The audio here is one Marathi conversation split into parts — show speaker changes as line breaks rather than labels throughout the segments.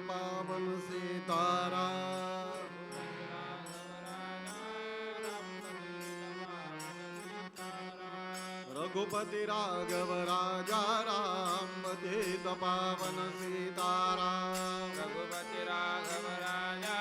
पावन सीताराम। रघुपति राघव राजा राम पतित पावन सीताराम।
रघुपति राघव राजा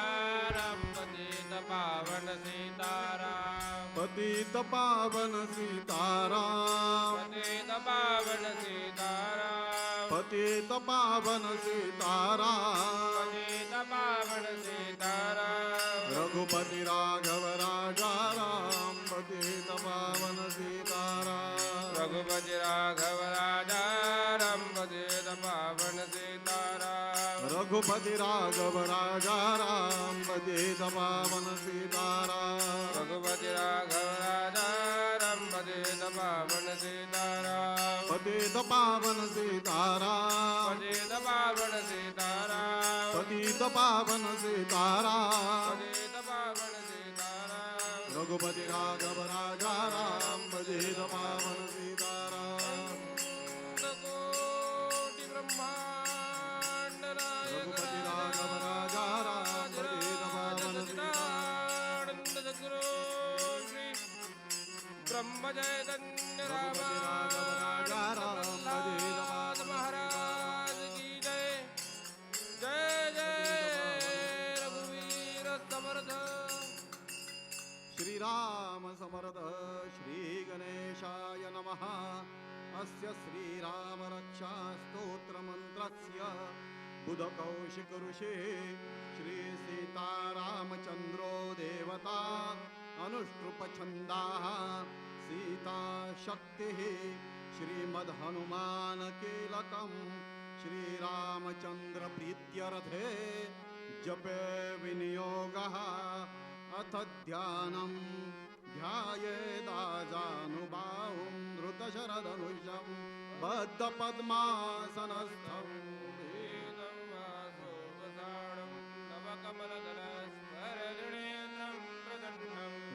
राम पतित पावन सीताराम।
पतित पावन सीताराम।
पतित पावन सीताराम।
पतित पावन सीताराम।
पतित पावन सीताराम।
रघुपति राघव राजा राम पतित पावन सीताराम।
रघुपति राघव राजा राम पतित पावन सीताराम।
रघुपति राघव राजा राम पतित पावन सीताराम।
रघुपति राघव राजा राम पतित पावन सीताराम।
पतित पावन सीताराम।
पतित पावन सीताराम।
पतित पावन सीताराम।
पतित पावन सीताराम।
रघुपति राघव राजा राम पतित पावन सीताराम।
कोटि ब्रह्मांड
रघुपति राघव राजा राम पतित पावन सीताराम।
सद्गुरु श्री ब्रह्म चैतन्य
रघुपति राघव राजा राम पतित पावन
महाराज की जय। जय जय रघुवीर समर्थ।
श्रीराम समर्थ। श्री गणेशाय नमः। अस्य श्रीराम रक्षा स्तोत्र मंत्रस्य बुधकौशिक ऋषि श्री सीतारामचंद्रो देवता अनुष्टुप छंदाः सीता शक्तिः श्रीमद्हनुमान कीलकं श्रीरामचंद्र प्रीत्यर्थे जपे विनियोगः अथ ध्यानं ध्यायेदाजानुबाहुं धृतशरधनुषं बद्धपद्मासनस्थं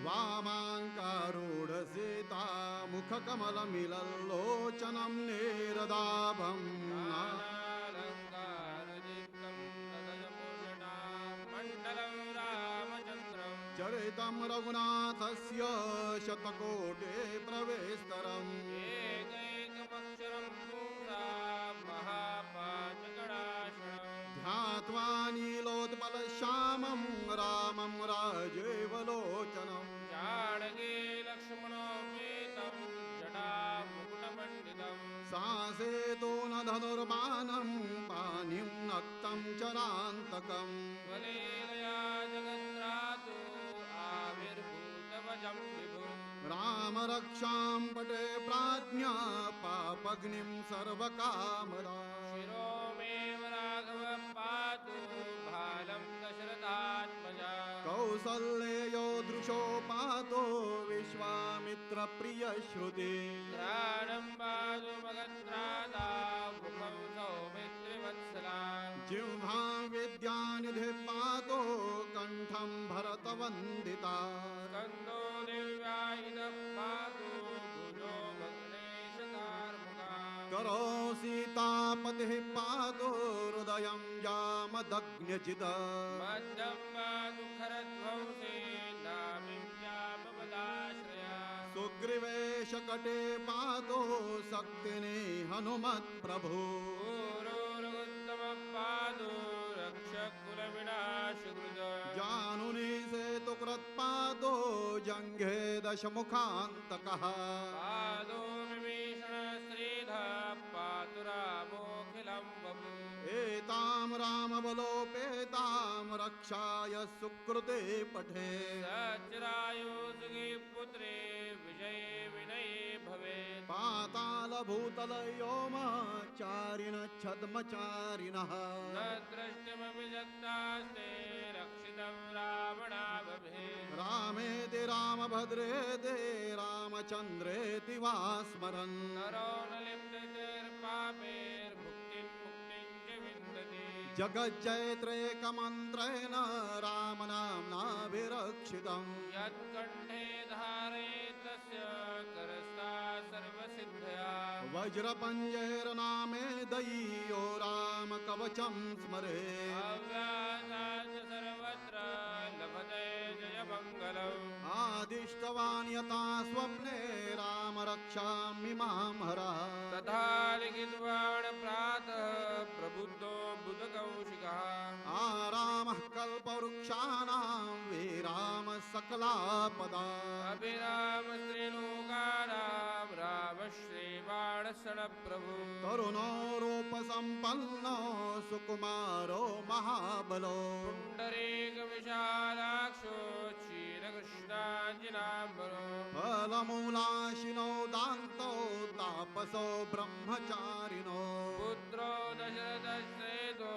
वामाङ्कारूढसीता मुखकमलमिलल्लोचनं नीरदाभं चरितं रघुनाथस्य शतकोटे प्रवेस्तरम् ध्यात्वा नीलोत्पलश्यामं रामं राजेवलोचनम्
जानकी लक्ष्मणोपेतं जटामुकुटमण्डितं
सासेतो न धनुर्बाणं पाणिं नक्तं चरान्तकम्
स्वलीलया जगद्रातो आविर्भूतवजं विभुं
राम रक्षां पटे प्राज्ञा पापग्निं सर्वकामदा
शिरो मे राघव पातु भालं दशरथात्मजा
कौसल्ययो दृशो पातो विश्वामित्र प्रिय श्रुति
घ्राणं पातु मगध्राता मुखं सौमित्रिवत्सला
जिह्वां विद्यानिधि पातो कण्ठं भरतवन्दिता
स्कन्दो दिव्यायुधः पातु भुजो भद्रेशकार्मुका
करो सीतापतिः पातो हृदयं यामदग्न्यचित्
मध्यं पातु खरध्वंसे नाभिं व्यापपदाश्रया
सुग्रीवेशकटे पातो शक्तिने हनुमत्प्रभु
ऊरोरुत्तमः पातु रक्षकुलविनाशकृत
जानुनि सेतुकृत्पादो जङ्घे दशमुखान्तकः
पादो विभीषणश्रीधः पातु रामोऽखिलं वपु
एतां रामबलोपेतां रक्षाय सुकृते पठे
सचिरायुसुखी पुत्रे विजये विनये भवेत्
पातालभूतलयोमचारिण छद्मचारिणः
न द्रष्टुमपि शक्तास्ते रक्षितं रावणावभे
रामेति रामभद्रेति रामचन्द्रेति वा स्मरन्
नरो न लिप्यतेर्पापैर्मुक्तिं मुक्तिं च विन्दति
जगज्जयत्रेकमन्त्रेण रामनाम्नाभिरक्षितम्
यत्कण्ठे धारयेत् तस्य करस्था सर्वसिद्धया
वज्रपञ्जेर्नामे दय्यो रामकवचोपमः त्वचं स्मरे
अव्यासात् सर्वत्र लभते जयमङ्गलम्
आदिष्टवान् यथा स्वप्ने राम रक्षामि मां हरः
तथा लिखितवान् प्रातः प्रबुद्धो बुधकौशिकः
आरामः कल्पवृक्षाणां विराम सकलापदा
अभिराम श्रीलोकानां राम श्रीबाणसनप्रभु
तरुणो रूपसम्पन्नो सुकुमारो महाबलो
पुण्डरीकविशालाक्षो क्षीरकृष्णाञ्जनाम्बरो
फलमूलाशिनो दान्तो तापसो ब्रह्मचारिणो
पुत्रो दशरथश्रेतो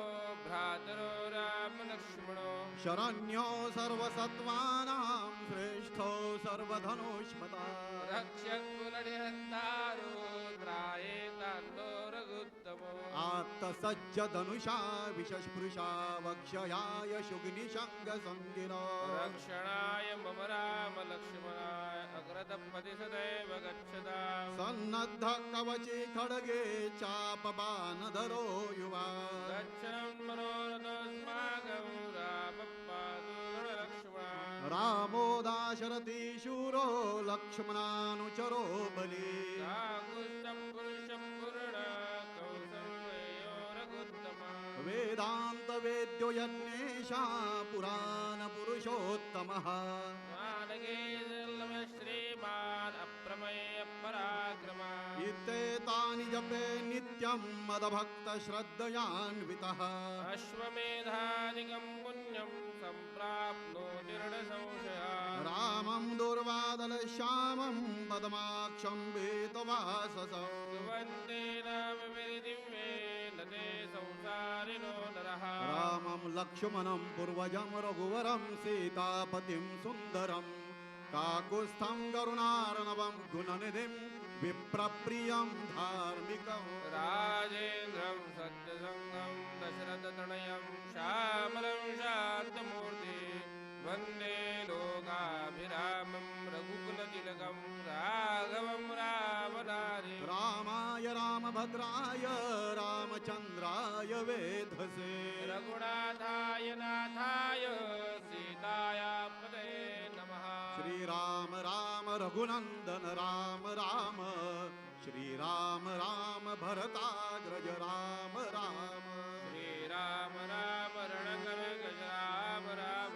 भ्रातरो रामलक्ष्मणो
शरण्यो सर्वसत्त्वानां श्रेष्ठो सर्वधनुष्मता
रक्षकुलनिहन्तारो त्रायेतान्नो रघुत्तमो
आत्तसज्जधनुषा विशस्पृशा वक्षयाय शुग्निशङ्गसङ्गिनो
रक्षणाय मम राम लक्ष्मणाय अग्रतपति सदैव गच्छता
सन्नद्ध कवची खड्गे चापबाणधरो युवा
गच्छनं मनोरथोऽस्माकं रामपादो लक्ष्मण
रामो दाशरथी शूरो लक्ष्मणानुचरो बली
काकुत्स्थं पुरुषं पूर्ण कौसल्यो रघुत्तमा
वेदांत वेद्यो यज्ञेशा पुराण पुरुषोत्तमः
मानगे श्रीमान् अप्रमेय पराक्रमा
इत्येतानि जपे नित्यं मदभक्त श्रद्धयान्वितः
अश्वमेधादिकं पुण्यं सम्प्राप्नोति ऋणसंशया
रामं दुर्वादलश्यामं पद्माक्षं वेतवाससं
वन्दे नाम विरिदिव्ये न ते संसारिणो नरः
रामं लक्ष्मणं पूर्वजं रघुवरं सीतापतिं सुन्दरं काकुत्स्थं करुणार्णवं गुणनिधिं विप्रप्रियं धार्मिकं
राजेन्द्रं सत्यसङ्गं दशरथतनयं श्यामलं शान्तमूर्ति वन्दे लोकाभिरामं रघुकुलतिलकं राघवं रामनारी
रामाय रामभद्राय रामचन्द्राय वेधसे
रघुनाथाय नाथाय सीताया पदे नमः
श्रीराम राम रघुनन्दन राम राम श्रीराम राम भरताग्रज राम राम
श्रीराम राम रणकनकज राम राम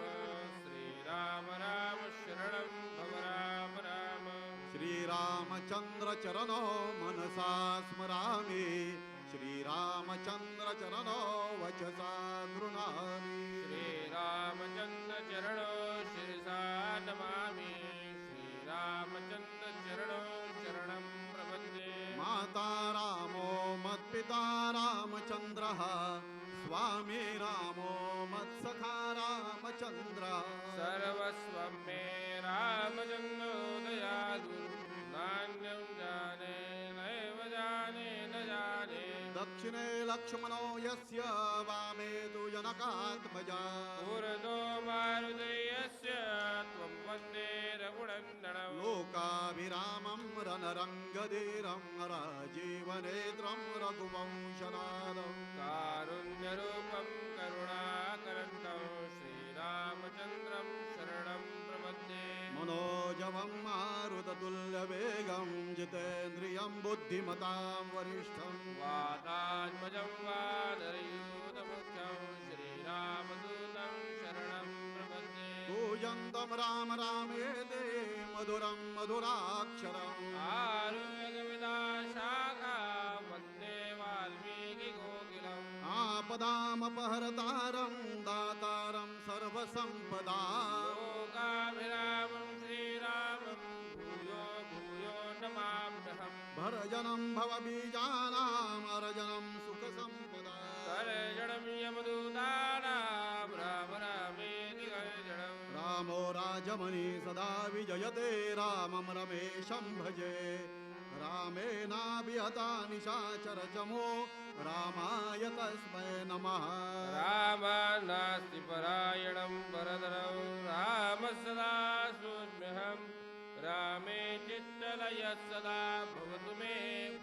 श्रीराम राम शरणं भव राम राम
श्रीरामचन्द्र चरणो मनसा स्मरामि श्रीरामचन्द्र चरणो वचसा गृह्णामि
श्रीरामचन्द्र चरणो शिरसा नमामि श्रीरामचन्द्र चरणो शरणं प्रपद्ये
माता रामो मत्पिता रामचन्द्रः स्वामी रामो मत्सखा रामचन्द्रः
सर्वस्वं मे रामचन्द्रो दयालु नान्यं जाने नैव जाने न जाने
दक्षिणे लक्ष्मणो यस्य वामे तु जनकात्मजा
पुरतो मारुतयस्य त्वं वन्दे रघुनन्दनं
लोकाभिरामं रणरङ्गधीरं राजीवनेत्रं रघुवंशनादं
कारुण्यरूपं करुणाकरन्तं श्रीरामचन्द्रं शरणं प्रपद्ये
मनोजवं मारुततुल्यवेगं जितेन्द्रियं बुद्धिमतां वरिष्ठं
वातात्मजं वानरयूतमुख्यं श्रीरामदूतं शरणं प्रपद्ये
पूजन्तं राम रामेति मधुरं मधुराक्षरम्
आरुह्यकविता शाखा वन्दे वाल्मीकिकोकिलम्
आपदामपहरतारं दातारं सर्वसम्पदा
लोकाभिरामं श्रीरामं भूयो भूयो नमाम्यहम्
भरजनं भवबीजानाम् अर्जनं सुखसम्पदा
गर्जनं यमदूतानां राम रामेति गर्जनं
रामो राजमणि सदा विजयते रामं रमेशं भजे रामेणाभिहता निशाचरचमो रामाय तस्मै नमः
राम नास्ति परायणं वरदरं राम सदा सोऽस्म्यहं रामे चित्तलयः सदा भवतु मे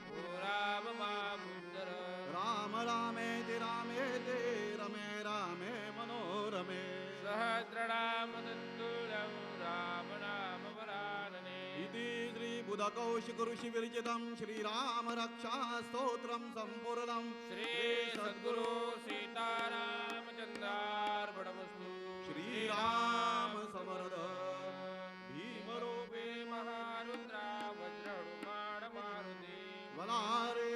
भो राम मामुद्धर
राम रामेति
सहस्रनाम तत्तुल्यं राम नाम वरानने
इति श्री बुधकौशिक ऋषि विरचितं श्रीराम रक्षा स्तोत्रं संपूर्णं
श्री सद्गुरु सीतारामचंद्रार्पणमस्तु
श्रीराम समर्थ भीमरूपे
महारुद्रा वज्रहनुमान मारुती
वलारे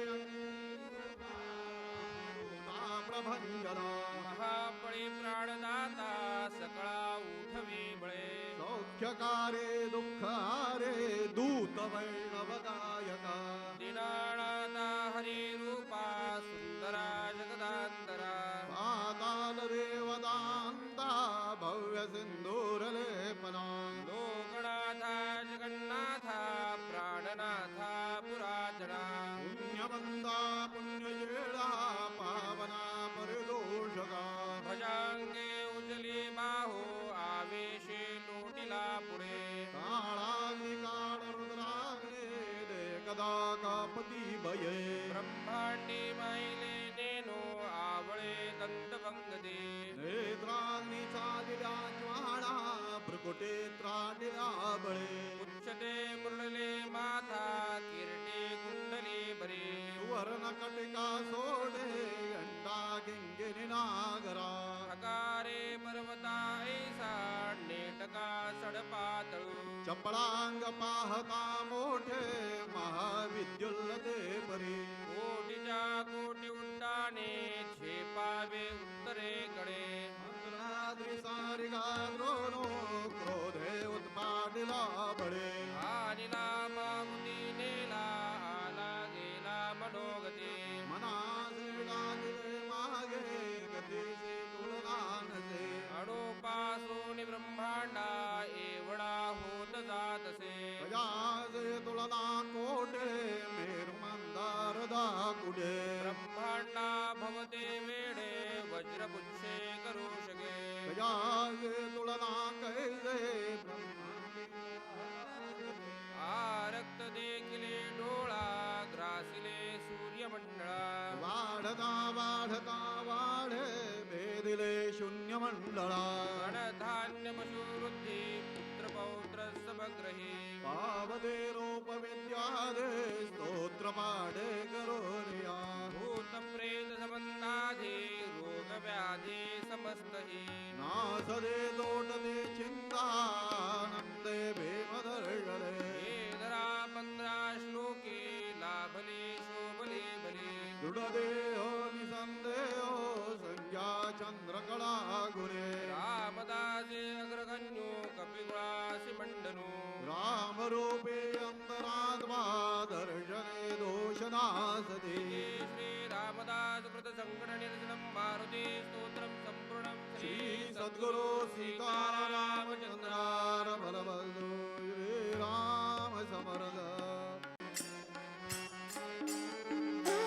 प्रभंजना
महाबळी प्राणदाता सकळा उठवी बळे
सौख्यकारे दुःखारे दूत वैणवदायका
दिनानाथा हरिरूपा सुंदरा जगदांतरा
पाताल देवदान्ता भव्य सिंदूरलेपना
लोकनाथा जगन्नाथा प्राणनाथा पुरातना
पुण्यवंदा पुण्यजेळा पावना परिदोषका
भजांगे उजली बाहो आवेशे लोटिला पुढे
काळाग्निकाळ रुद्राग्ने देखदा कापती भये
ब्रह्मांडी माईले नेनो आवळे दंतभंगदे
नेत्राग्नी चालिल्या ज्वाळा प्रकुटे त्राटिला बळे
उच्चते मुरळले माथा किरटे कुंडली बरे
सुवर्ण कटिका सोडे घंटा किंगिनी नागरा
अकारे पर्वता ऐसा नेटका सडपातळू
चपळांग पाहता मोठे महाविद्युल्लते परी
कोटीच्या कोटी उड्डाणे झेपावे उत्तरेकडे
मंगलाद्री सारिगा द्रोणो क्रोधे उत्पादिला बळे
आनिला मामुती नेला आला गेला मनोगती
मनासे डालिले मागे गतीशी तुलना नसे
अणुपासून ब्रह्मांडा एवढा होत जातसे
गजाजे तुलना कोटे मेरु मंदार दाकुडे
ब्रह्मांडा भवते वेडे वज्रपुच्छे करू शके
गजाजे तुलना कैसे
आरक्त देखिले डोळा ग्रासिले सूर्यमंडळा
वाढता वाढता वाढे भेदिले शून्य मंडळा
धनधान्य पशुवृद्धी पुत्रपौत्र समग्रही
पावदे रूप विद्यादे स्तोत्र पाडे करोनिया
भूत प्रेत संबंधाधी रोग व्याधी समस्तही
नासदे तोटते चिंता नंदे भीमदर्शने
हे धरा 15 श्लोके लाभले शोभले भले
दृढदेहो निसंदेहो संज्ञा चंद्रकला गुणे
रामदासे अग्रगण्यो कपिकुळासि मंडनो
रामरूपे अंतरात्मा दर्शने दोषनासते
श्री रामदास कृत संकट निर्जनं मारुती स्तोत्रं संपूर्णं
श्री सद्गुरु सीतारामचंद्रार बलबलो श्री राम समर्थ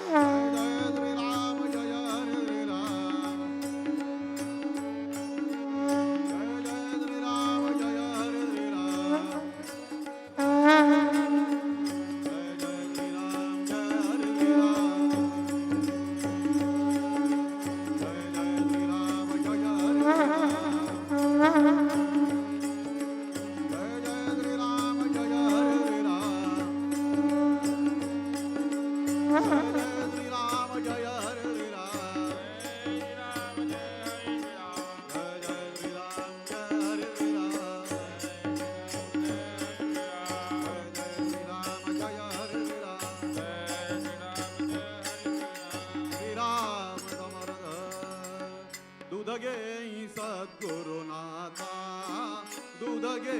जय श्री राम जय श्री राम जय जय श्री राम जय श्री राम जय जय श्री राम जय श्री राम जय जय श्री राम जय श्री राम जय जय श्री राम जय श्री राम जय श्री राम दूध घे सद्गुरुनाथा दूध घे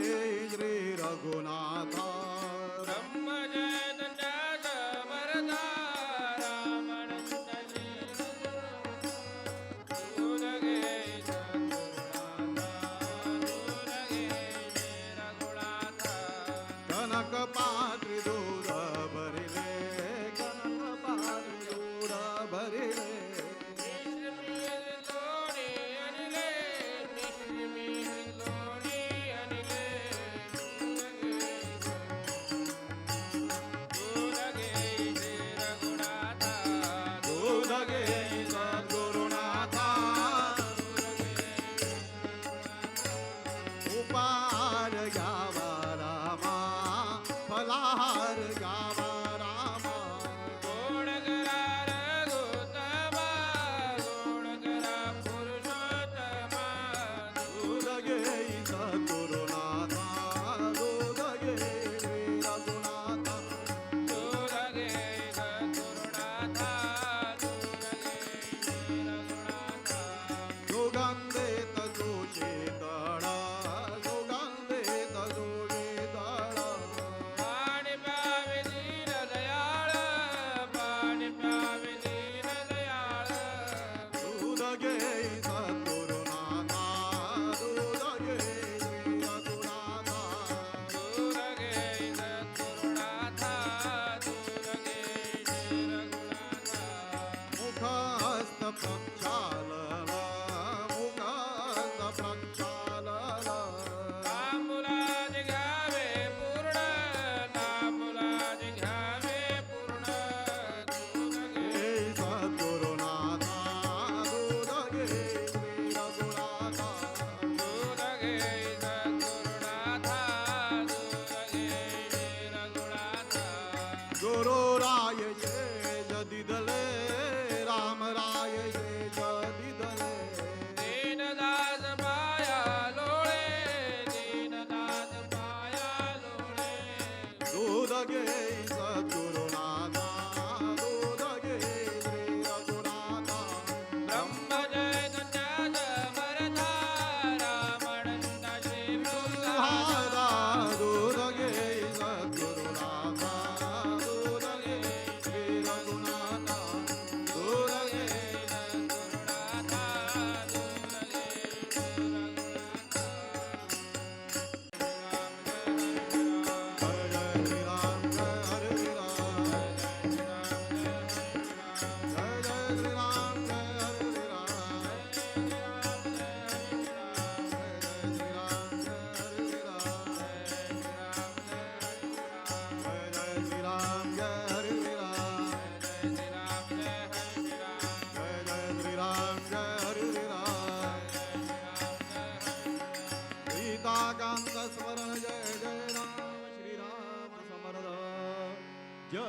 श्री रघुनाथा
ब्रह्म जयदंडास वरदा रामानंद दूध घे सद्गुरुनाथा दूध घे रघुनाथा
कनक पात्री दूध भरिले कनक पात्री दूध भरिले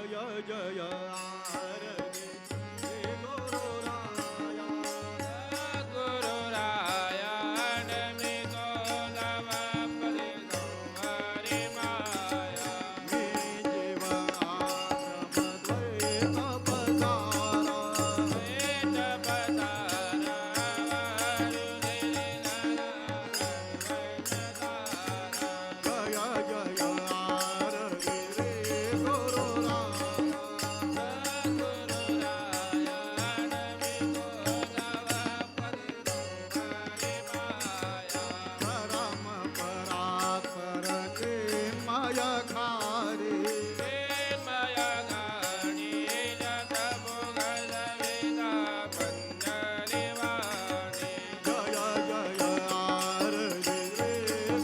जय जय आरती श्री गुरुराया
गुरुराया नमितो नव पदे संहारी माया
मी जीवनाश्रमद्वैत पसारा
वेद पदारा वारुदेवी
जय जय आरती रे गुरुराया परम परात्पर चिन्मय खारी जय जय आरती रे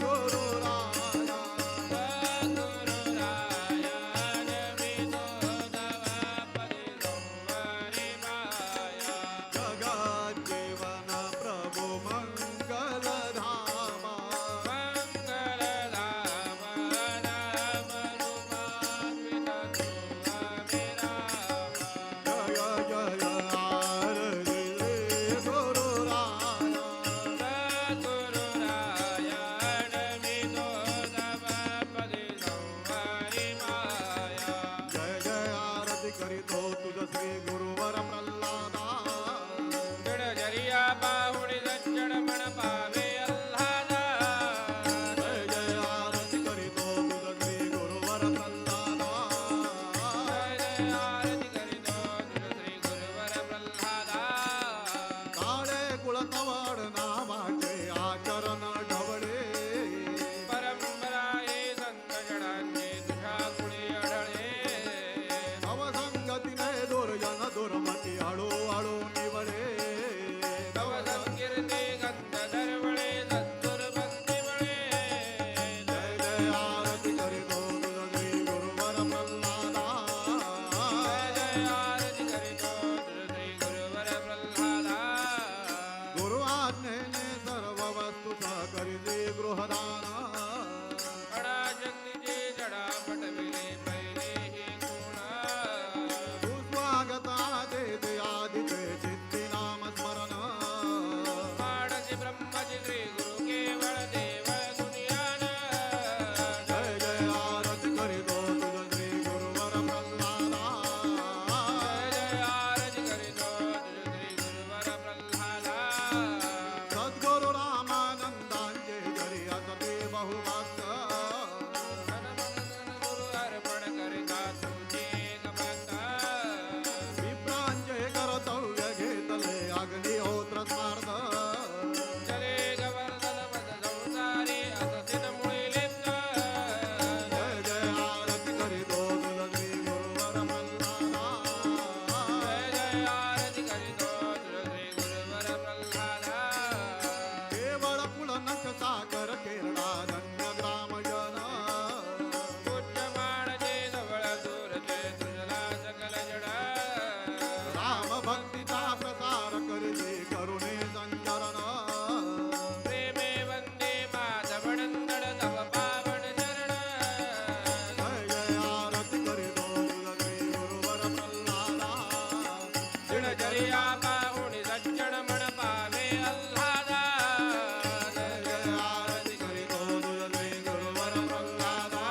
गुरुराया जगज्जीवन प्रभु मंगल धामा जय जय आरती रे गुरुराया जय जय आरती करीतो तुझ श्री गुरुवर प्रल्हादा जय जय आरती करीतो तुझ श्री गुरुवर प्रल्हादा काळे कुळतवड नावाचे आचरण ढवळे अवसंगतीने दुर्जन दुर्मती हळू हळू निवळे जय जय आरती करीतो तुझ श्री गुरुवर प्रल्हादा गुरु आज्ञेने सर्व वस्तू सहकरिते गृहदान सुस्वागता देते आदिते सिद्धी नाम स्मरण जय जय आरती करीतो तुझ श्री गुरुवर प्रल्हादा सद्गुरु रामानंदांचे जरी असते बहुभक्त विप्रांचे कर्तव्य घेतले अग्निहोत्र स्मार्थ जय जय आरती करीतो तुझ श्री गुरुवर प्रल्हादा केवळ पुलनक सागर केरळा धन्य ग्रामजन राम भक्तीचा प्रसार करीते करुणे संचरण जय जय आरती करीतो तुझ श्री गुरुवर प्रल्हादा जय जय आरती करीतो तुझ श्री गुरुवर प्रल्हादा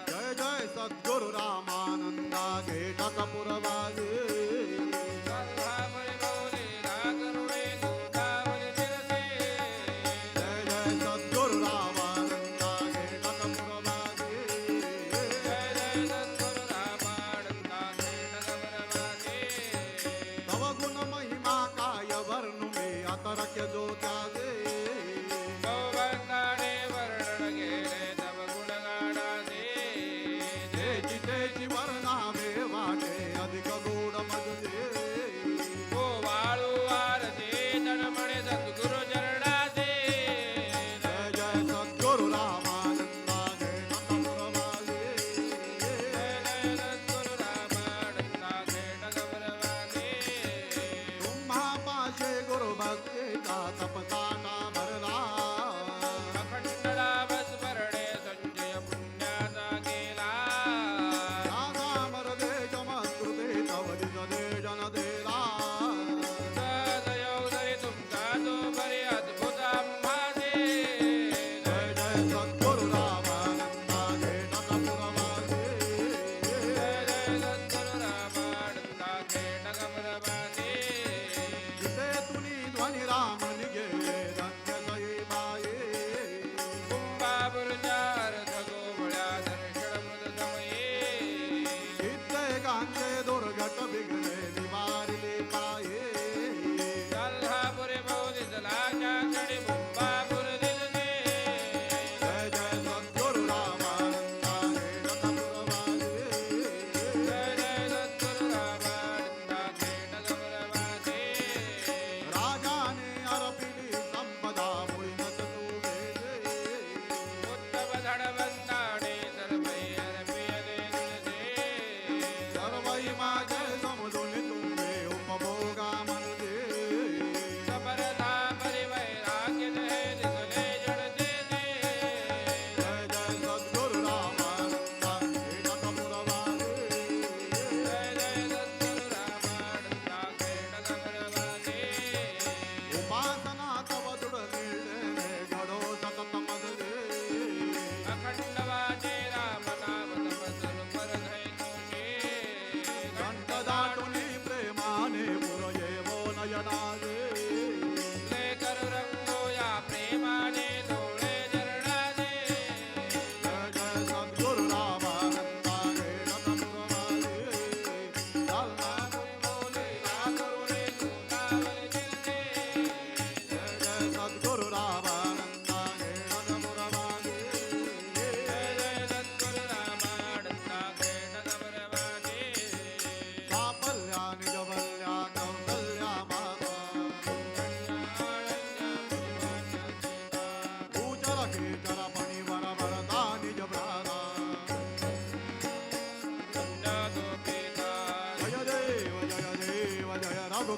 जय जय सद्गुरु रामानंदा घेटक पुरवाजे जय जय सद्गुरु रामानंदा घेटक पुरवाजे तव गुण महिमा काय वर्णु मे अतरक्य जो त्याजे तेची तेची वर्णन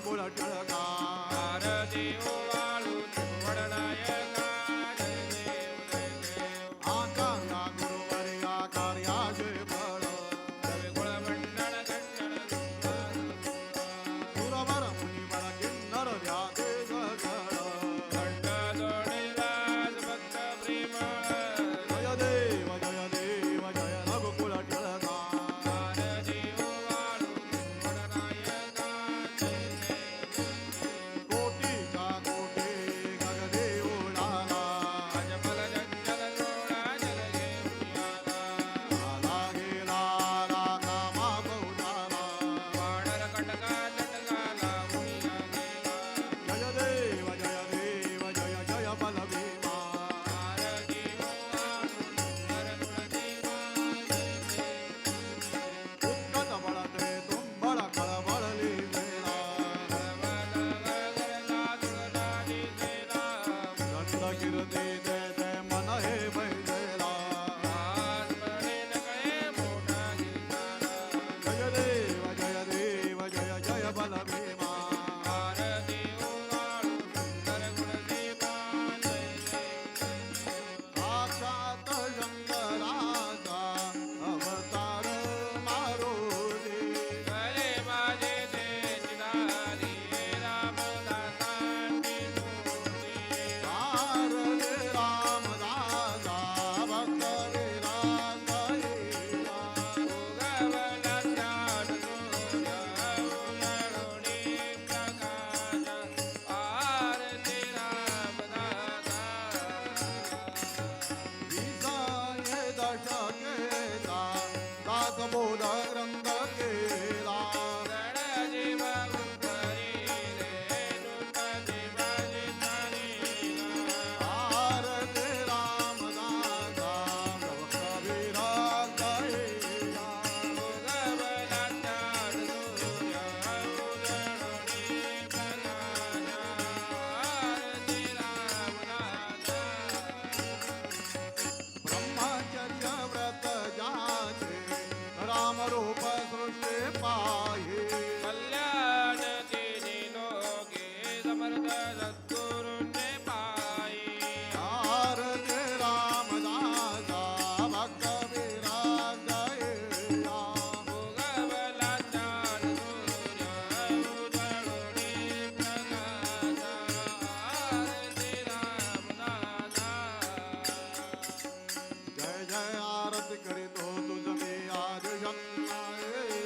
रघुकुळ टिळका
आरती ओवाळू त्रिभुवननायका जय देव जय देव
आचार्या गुरुवर्या कार्याचे फळ
रविकुळमंडळ गंडण
सुरवर मुनिवर किन्नर ध्याते सगळ
कंठ जोडिलास भक्त प्रेमळ
जय देव जय रघुकुळ टिळका
आरती ओवाळू त्रिभुवननायका जय देव
कोटीचा कोटी गगने उडाला
अजमल जंजल जोडा जल घेऊन आला
आला गेला कामा बहुताला
वानर कटका चटका लावून गेला
जय बलभीमा
आरती ओवाळू सुंदर तुळशीमा जय देव
उत्कट बळते तुंबळ कळबळली वेळा दंड कीर्ती दे दे मन हे बैलेला जय बलभीमा साक्षात शंकराचा अवतार मारुती भारती रामदासा भक्त विराजईला विसाये दशकेचा दासबोध ग्रंथ केला भारती रामदासा भक्त विराजईला ब्रह्मचर्य व्रत जाचे रामरूप सृष्टी पाहि
कल्याण तिन्ही लोके समर्थ सद्गुरूंचे पायी
भारती रामदासा भक्त विराजईला
भोगवला ज्ञान सूर्य उजळुनी प्रकाशा आरती रामदासा
जय जय आरती करीतो तुझ मी आज शक्य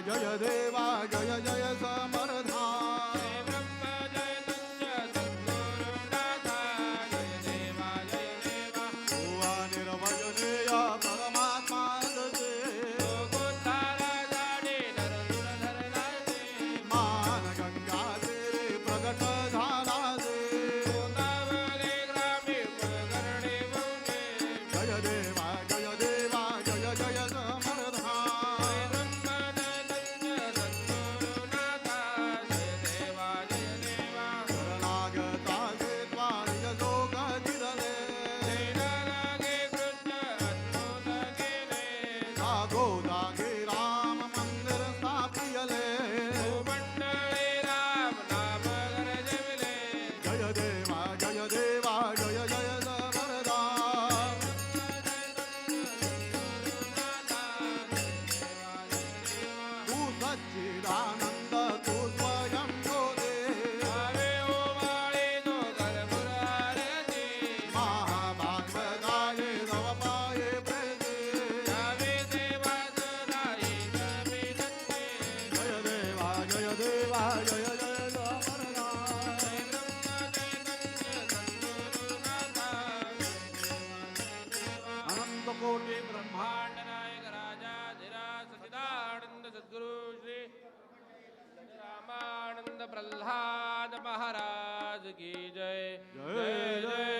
जय देवा जय जय समर्था
ब्रह्म चैतन्य सद्गुरुनाथा जय देवा जय देवा
भुवा निर्वजनेय परमात्मा दे
गोताराजाडे नरसुरधरराजे
मान गंगा तेरे प्रगट झाला दे
गोदावरी ग्रामे कुलकर्णी बहुने
जय देवा जय देवा जय जय समर्था
ब्रह्म चैतन्य सद्गुरुनाथा जय देवा जय देवा
शरणागता जे द्वारिज जोग दिदले
लीलागे कृष्ण अद्भुत केले
जागो जागे राम मंदिर स्थापियले
भूमंडळे राम नाम गरजविले
जय देवा जय देवा जय जय समर्था तू सच्चिदानंद तू स्वयं ज्योते महाभागवताये तव पाये प्रेते जय देवा जय देवा जय जय समर्था अनंत कोटि ब्रह्मांड
ब्रह्मांड नायक राजा धीराज सच्चिदानंद सद्गुरु श्री रामानंद प्रल्हाद महाराज की जय
जय जय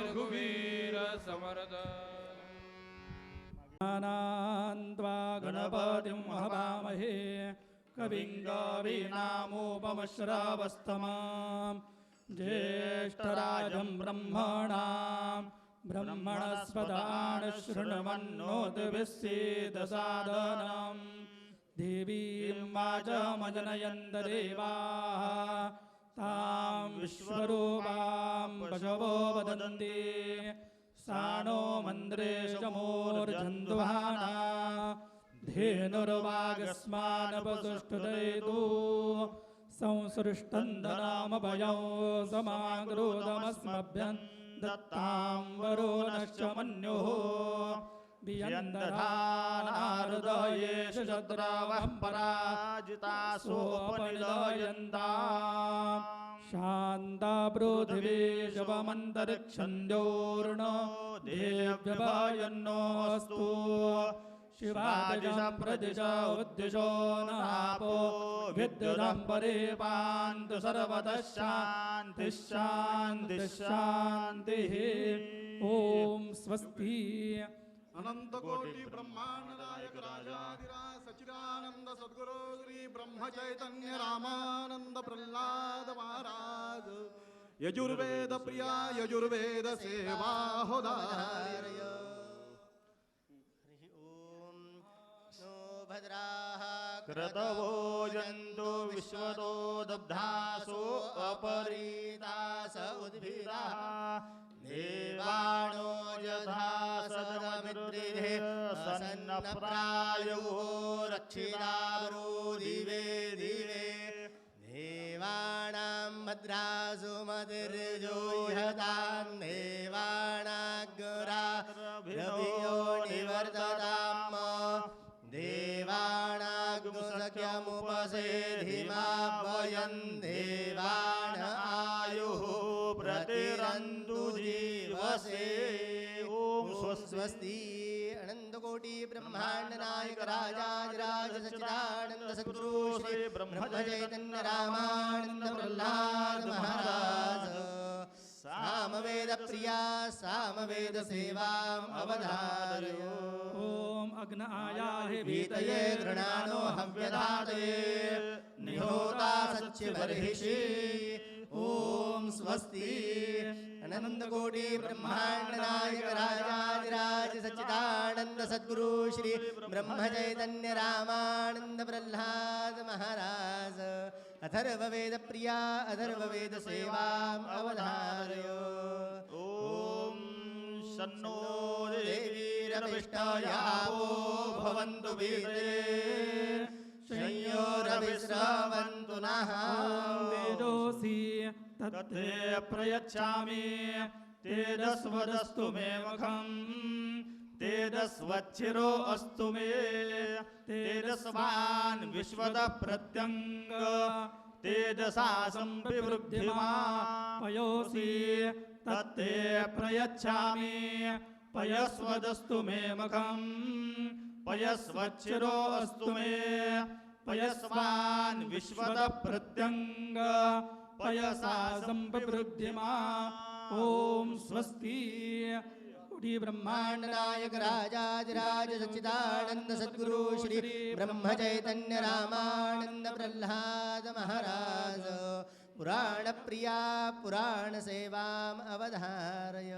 रघुवीर समर्थ
ज्ञानान्त्वा गणपतिं हवामहे कविं कवीनामुपमश्रवस्तमां ज्येष्ठराजं ब्रह्मणां ब्रह्मणस्पदान् शृण्वन्नोतिभिस्सीदसादनं देवीं वाचमजनयन्त देवाः तां विश्वरूपां पशवो वदन्ति सा नो मन्द्रेशमूर्जन्धुहाना धेनुर्वागस्मानपसुष्टुदयितु संसृष्टन्दनामभयं समाग्रोदमस्मभ्यं दत्तां वरुणश्च मन्युः वियन्दधानाहृदयेष शद्रावः पराजितासोपनिलयन्ताम् शान्ता पृथिवी शवमन्तरिक्षन्द्योर्नो देव्यभयन्नोऽस्तु शिवादिश प्रदिश उद्दिशो नापो विद्युदं परिपान्तु सर्वतः शान्तिः शान्तिः शान्तिः ॐ स्वस्ति
अनंत कोटि ब्रह्मांड नायक राजाधिराज सच्चिदानंद सद्गुरु श्री ब्रह्म चैतन्य रामानंद प्रल्हाद महाराज यजुर्वेद प्रिया यजुर्वेद सेवा होदार्य
भद्राः
क्रतवो जन्तु विश्वतो दब्धासो
अपरीतास उद्भिदाः देवाणो यथा सदमिद्रिः सन्नप्रायो रक्षितारो दिवे दिवे देवानां भद्रासु मतिर्जोह्यतां देवानाग्राभियो निवर्तताम् देवानाग्मुसख्यमुपसेधिमा वयं देवान आयुः प्रतिरन्तु जीवसे ॐ स्वस्ति अनन्तकोटि ब्रह्मांड नायक राजाधिराज सच्चिदानंद सद्गुरु श्री ब्रह्म चैतन्य रामानंद प्रल्हाद महाराज सामवेद प्रिया सामवेद सेवाम् अवधारयो
ॐ अग्न आयाहि
भीतये गृणानो हव्यधातये निहोता सच्चिबर्हिषि ॐ स्वस्ति अनन्तकोटि ब्रह्मांड नायक राजाधिराज सच्चिदानंद सद्गुरु श्री ब्रह्म चैतन्य रामानंद प्रल्हाद महाराज अथर्ववेद प्रिया अथर्ववेद सेवाम् अवधारयो ॐ शन्नो देवीरभिष्टयावो भवन्तु वीरे शय्योरभिस्रवन्तु नः
वेदोऽसि तत्ते प्रयच्छामि तेजस्वदस्तु मे मुखम् तेजस्वदस्तु पयस्वच्छिरो अस्तु मे तेजस्वान् विश्वतः प्रत्यङ्ग तेजसा संविवृद्धिमा पयोसि तत्ते प्रयच्छामि पयस्वदस्तु मे मुखम् पयस्वच्छिरो अस्तु मे पयस्वान् विश्वतः प्रत्यङ्ग पयसा संविवृद्धिमा ओम स्वस्ति उठी
ब्रह्मांड नायक राजाधिराज सच्चिदानंद सद्गुरु श्री ब्रह्म चैतन्य रामानंद प्रह्लाद महाराज पुराण प्रिया पुराण सेवाम अवधारय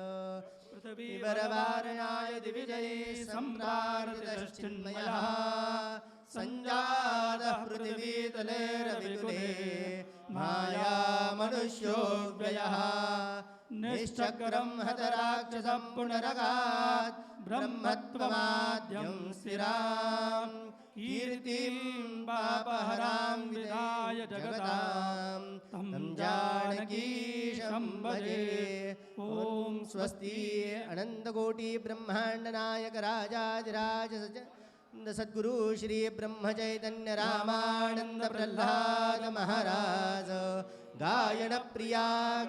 विवरवारणाय दिविजये सम्रार्जितश्चिन्मयः सञ्जातः पृथिवीतले रविकुले माया मनुष्यो व्ययः निश्चक्रं हतराक्षसं पुनरगात् ब्रह्मत्वमाद्यं स्थिरां कीर्तिं पापहरां विधाय जगतां तं जानकीशं भजे ॐ स्वस्ति अनन्तकोटि ब्रह्माण्ड नायक राजाधिराज सद्गुरु श्री ब्रह्म चैतन्य रामानंद प्रह्लाद महाराज गायन प्रिया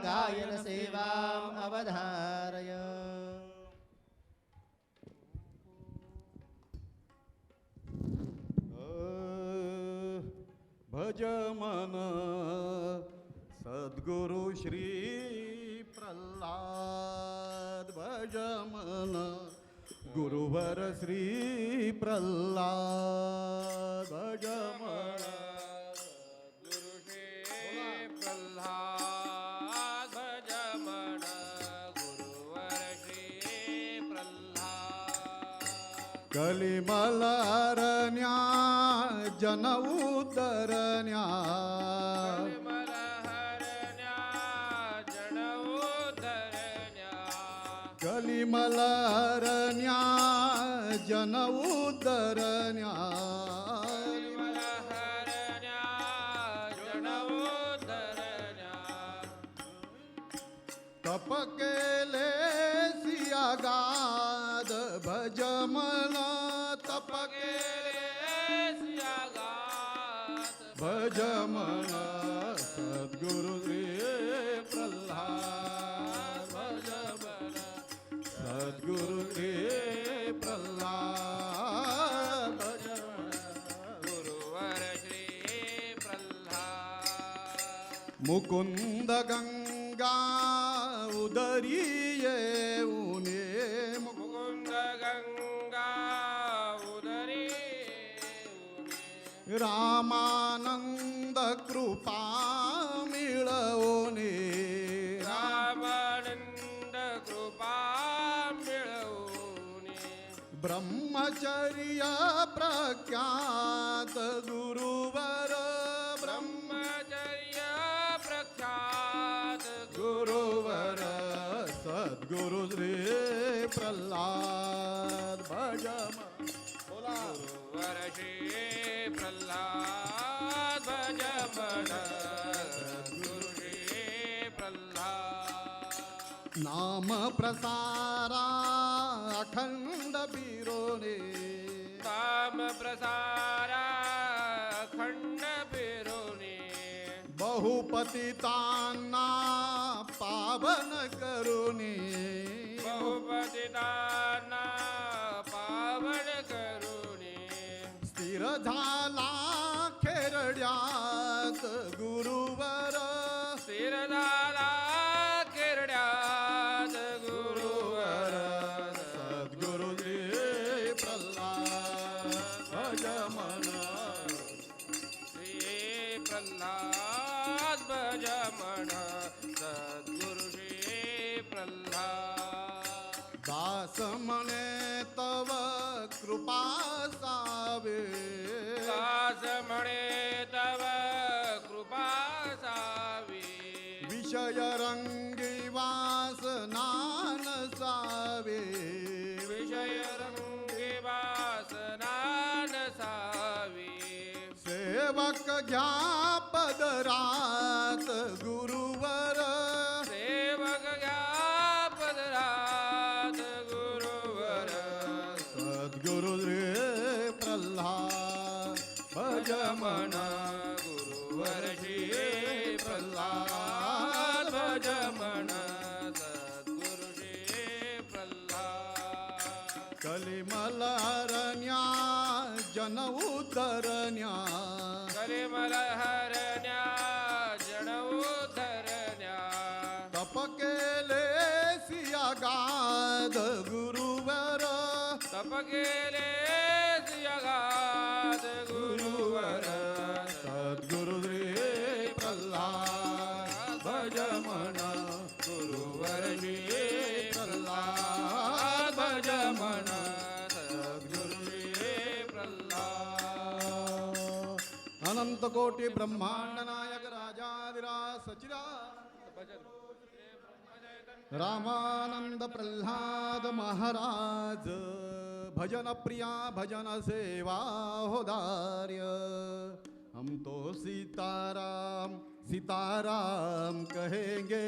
गायन सेवाम अवधारय
भज मन सद्गुरु श्री प्रल्हाद भज मन गुरुवर श्री प्रल्हाद भज मन
गुरु श्री प्रल्हाद भज मन गुरुवर श्री प्रल्हाद
कलिमलरण्या जन उदरण्या कलिमलरण्या जन उदरण्या तप केले सियागाद भज मन तप केले भज मन सद्गुरु श्री प्रल्हाद भज मन सद्गुरु श्री प्रल्हाद भज मन
गुरुवर श्री प्रल्हाद
मुकुंद गंगा उदरी येऊने
मुकुंद गंगा उदरी
रामानंद कृपा मिळवणे
रामानंद कृपा मिळवणे
ब्रह्मचर्य प्रख्यात गुरुवर
ब्रह्मचर्य प्रख्यात
गुरुवर सद्गुरु श्री प्रल्हाद भज मन बोला
गुरुवर श्री प्रल्हाद भज मन सद्गुरु श्री प्रल्हाद
नाम प्रसारा अखंड बिरोने
नाम प्रसारा खंड फिरोने
बहुपतितांना पावन करुणी
बहुपतितांना पावन करुणे
स्थिर झाला खेरड्यात गुरुवर
स्थिर झाला किरड्यात गुरुवर
सद्गुरु श्री प्रल्हाद भज मन
श्री प्रल्हाद भज मन सद्गुरु श्री प्रल्हाद
दास म्हणे तव कृपा सावे
दास म्हणे तव कृपा सावी
विषय रंगी वासना नसावे
विषय रंगी वासना नसावी
सेवक घ्या पदरात गुरुवर
सेवक घ्या पदरात गुरुवर
सद्गुरु श्री प्रल्हाद भज
मन गुरुवर श्री प्रल्हाद भज मन सद्गुरु श्री प्रल्हाद
कलिमलहरण्या जन उद्धरण्या
कलिमल हरण्या जन उद्धरण्या
तप केले सियागाद गुरुवर
तप केले सियागाद गुरुवर
सद्गुरु श्री प्रल्हाद भज मन
गुरुवर श्री
प्रल्हाद भज मन
सद्गुरु श्री प्रल्हाद
अनंत कोटि ब्रह्मांड नायक राजाधिराज सचिदा रामानंद प्रल्हाद महाराज भजन प्रिया भजन सेवा होदार्य हम तो सीताराम सीताराम कहेंगे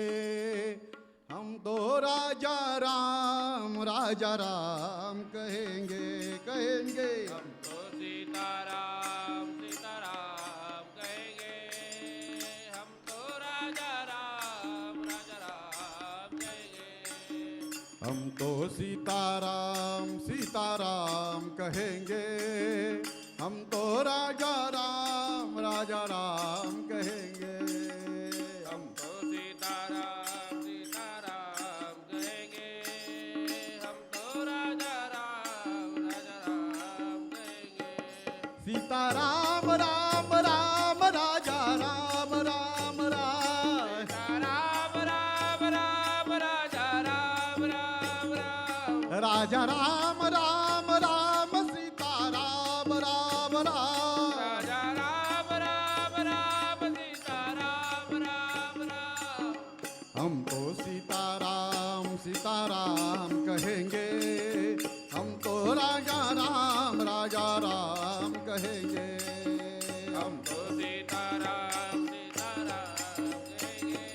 हम तो राजा राम कहेंगे कहेंगे
तो सीताराम सीताराम कहेंगे हम तो राजा राम कहेंगे
हम तो सीताराम सीताराम कहेंगे हम तो राजा राम कहेंगे
हम तो सीताराम सीताराम कहेंगे हम तो राजा राम कहेंगे
सीताराम राम राम राजा राम राम राम
राम राम राम राजा राम राम राम
राजा राम राम राम सीताराम राम राम
राजा राम राम राम सीताराम राम राम
हम तो सीताराम सीताराम कहेंगे हम तो राजा राम कहेंगे
हम तो सीताराम सीताराम कहेंगे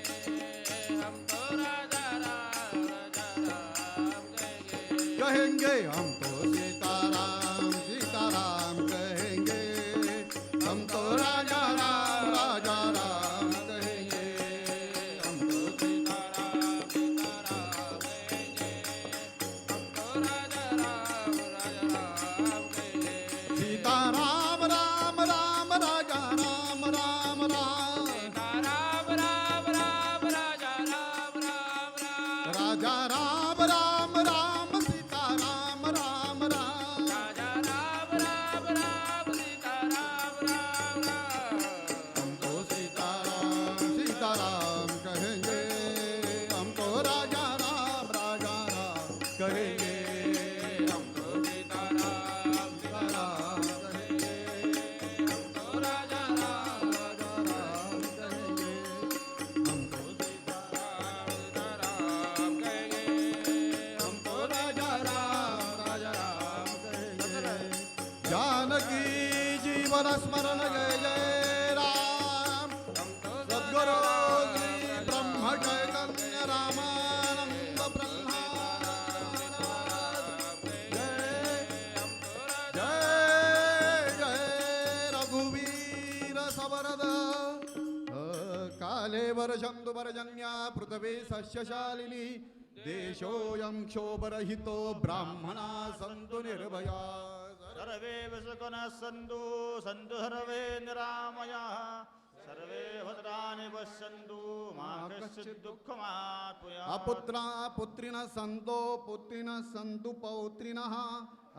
हम तो राजा राम कहेंगे
हम तो सीताराम सीताराम कहेंगे हम तो राजा राम कहेंगे हम तो
सीताराम सीताराम कहेंगे हम तो राजा राम कहेंगे
सीताराम राम राम राजा राम राम राम
सीताराम राम राम राजा राम राम राम
राजा राम राम राम सीताराम राम राम
राजा राम राम राम सीताराम राम राम
हम तो सीताराम सीताराम कहेंगे हम तो राजा राम कहेंगे
हम तो सीताराम
सीताराम कहेंगे
हम तो राजा राम
कहेंगे हम तो
सीताराम सीताराम कहेंगे हम तो
राजा राम कहेंगे जानकी जीवन स्मरण जय जय राम
हम तो
सद्गुरु श्री ब्रह्म चैतन्य रामानंद प्रल्हाद जय जय रघुवीर सबरद काले वर्षन्तु पर्जन्या पृथ्वी सस्यशालिनी देशोऽयं क्षोभरहितो ब्राह्मणा सन्तु निर्भया
सर्वे वसुकनः सन्तु सन्तु सर्वे निरामयाः सर्वे भद्राणि पश्यन्तु मा कश्चित् दुःखमाप्नुयात्
अपुत्रा पुत्रिणः सन्तो पुत्रिणः सन्तु पौत्रिणः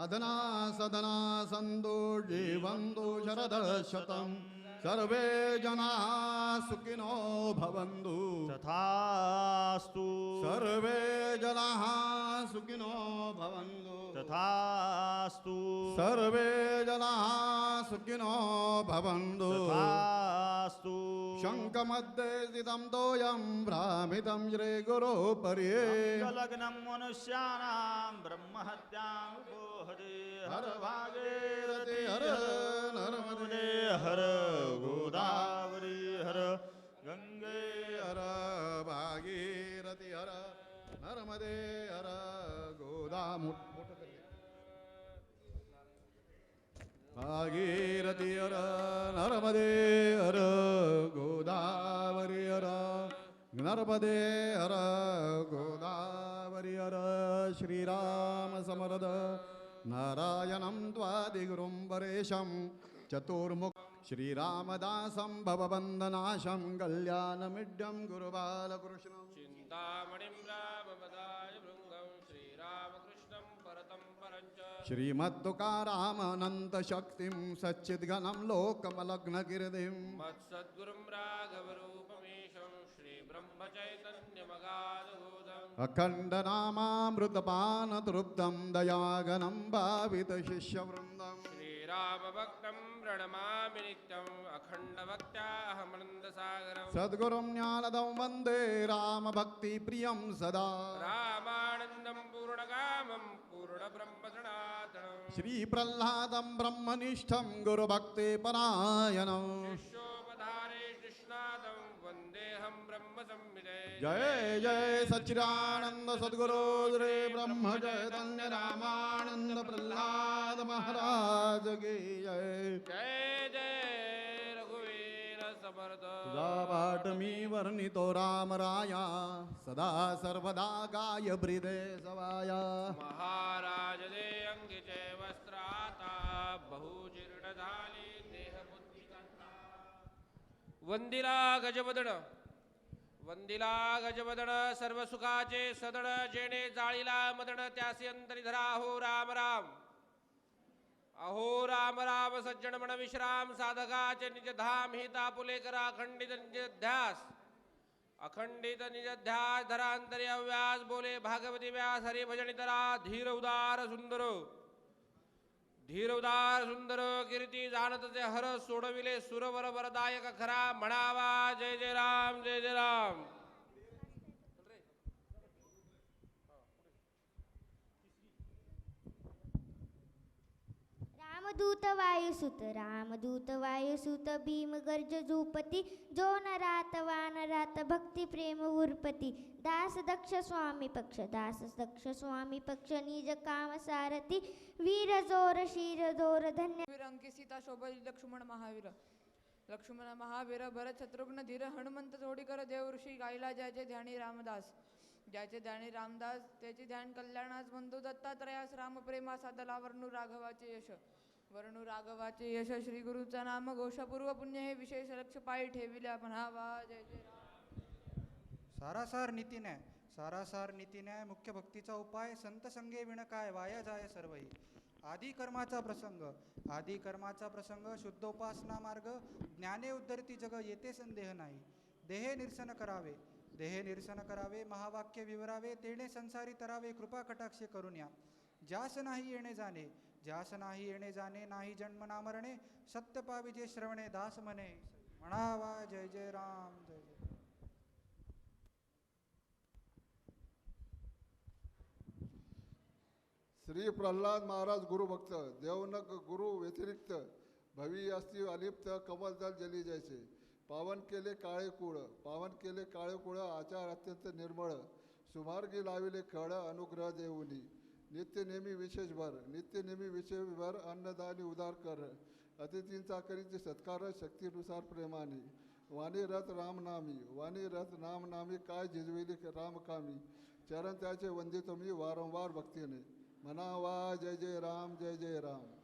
अधना सदना सन्तु जीवन्तु शरदशतं सर्वे जनाः सुखिनो भवन्तु
तथास्तु
सर्वे जनाः सुखिनो भवन्तु
तथास्तु
सर्वे जनाः सुखिनो भवन्तु
तथास्तु
शङ्खमध्ये स्थितं तोयं भ्रामितं श्रीगुरोपर्ये
लग्नं मनुष्याणां ब्रह्महत्यां उपोहते हर
भागीरथि हर नर्मदे
हर गोदावरी हर गंगे
हर भागीरथि हर नर्मदे हर गोदा मोठं कर दे. भागीरथी हर नर्मदे हर गोदावरी हर नर्मदे हर गोदावरी हर श्रीराम समर्थ नारायणं त्वादिगुरुं परेशं चतुर्मुख श्रीरामदासं भवबन्धनाशं कल्याणमिड्यं गुरुबालकृष्णं
चिन्तामणिं रामपदाय भृङ्गं श्रीरामकृष्णं परतं परञ्च
श्रीमद्दुकारामनन्तशक्तिं सच्चिद्घनं लोकमलग्नकीर्तिं
मत्सद्गुरुं राघवरूपमीशं श्रीब्रह्मचैतन्यमगाधूतम्
अखण्डनामामृतपानतृप्तं दयागनं भावितशिष्यवृन्दं
श्रीरामभक्तं प्रणमामि नित्यम् अखण्डभक्त्याहमनन्दसागरम्
सद्गुरुं ज्ञानदं वन्दे रामभक्तिप्रियं सदा
रामानन्दं पूर्णकामं पूर्णब्रह्मसनातनं
श्रीप्रह्लादं ब्रह्मनिष्ठं गुरुभक्तिपरायणं
शिष्योपधारे कृष्णादं वन्देऽहं ब्रह्मसंहिते
जय जय सच्चिदानंद सद्गुरु श्री ब्रह्म चैतन्य रामानंद प्रह्लाद महाराज की जय
जय जय रघुवीर समर्थ
तुझा पाठ मी वर्णितो राम राया सदा सर्वदा गाय ब्रिदे सवाया
महाराज दे अंगीचे वस्त्र आता बहुजीर्ण झाली देह बुद्धी तंता वंदिला गजवदन वंदिला गजवदन सर्व सुखाचे सदन जेणे जाळीला मदन त्यासी अंतरी धरा हो राम राम अहो राम राम सज्जन मन विश्राम साधकाचे निज धाम हि तापुले करा अखंडित निज ध्यास अखंडित निज ध्यास धरांतरी अव्यास बोले भागवती व्यास हरि भजनी तरा धीर उदार सुंदर कीर्ती जाणतचे हर सोडविले सुरवर वरदायक खरा म्हणावा जय जय राम जय जय राम
रामदूत वायुसुत भीम गर्ज झूपती जो नरात भक्ती प्रेम उर्पती दास दक्ष स्वामी पक्ष निज काम सारथी वीर जोर शीर जोर धन्य
वीर अंकी सीता शोभा लक्ष्मण महावीर भरत शत्रुघ्न धीर हनुमंत जोडीकर देव ऋषी गायला ज्याचे ध्यानी रामदास त्याचे ध्यान कल्याणास बंधू दत्तात्रयास रामप्रेमा साधला वर्णू राघवाचे यश श्री गुरुचा नाम घोषपूर्व पुण्य हे विशेष लक्ष पायी ठेविले म्हणावा जय जय राम
सारासार नीतीन्याय मुख्य भक्तीचा उपाय संत संगे विण काय वाया जाय सर्वही आदी कर्माचा प्रसंग शुद्धोपासना मार्ग ज्ञाने उद्धरती जग येते संदेह नाही देहे निरसन करावे महावाक्य विवरावे तेणे संसारी तरावे कृपा कटाक्षे करून या ज्यास नाही येणे जाणे नाही जन्म ना मरणे सत्य पाविजे श्रवणे दास म्हणे म्हणावा जय जय राम जय जय
श्री प्रल्हाद महाराज गुरुभक्त देवनक गुरु व्यतिरिक्त भवी असती अलिप्त कमलदल जली जैसे पावन केले काळे कुळ आचार अत्यंत निर्मळ सुमार्गी लाविले खळ अनुग्रह देऊनी नित्य नेहमी विशेषभर अन्नदानी उदार कर अतिथींचा करीचे सत्कार शक्तीनुसार प्रेमाने वाणी रथ नामनामी काय झिजविली रामकामी चरण त्याचे वंदितो मी वारंवार भक्तीने म्हणावा जय जय राम जय जय राम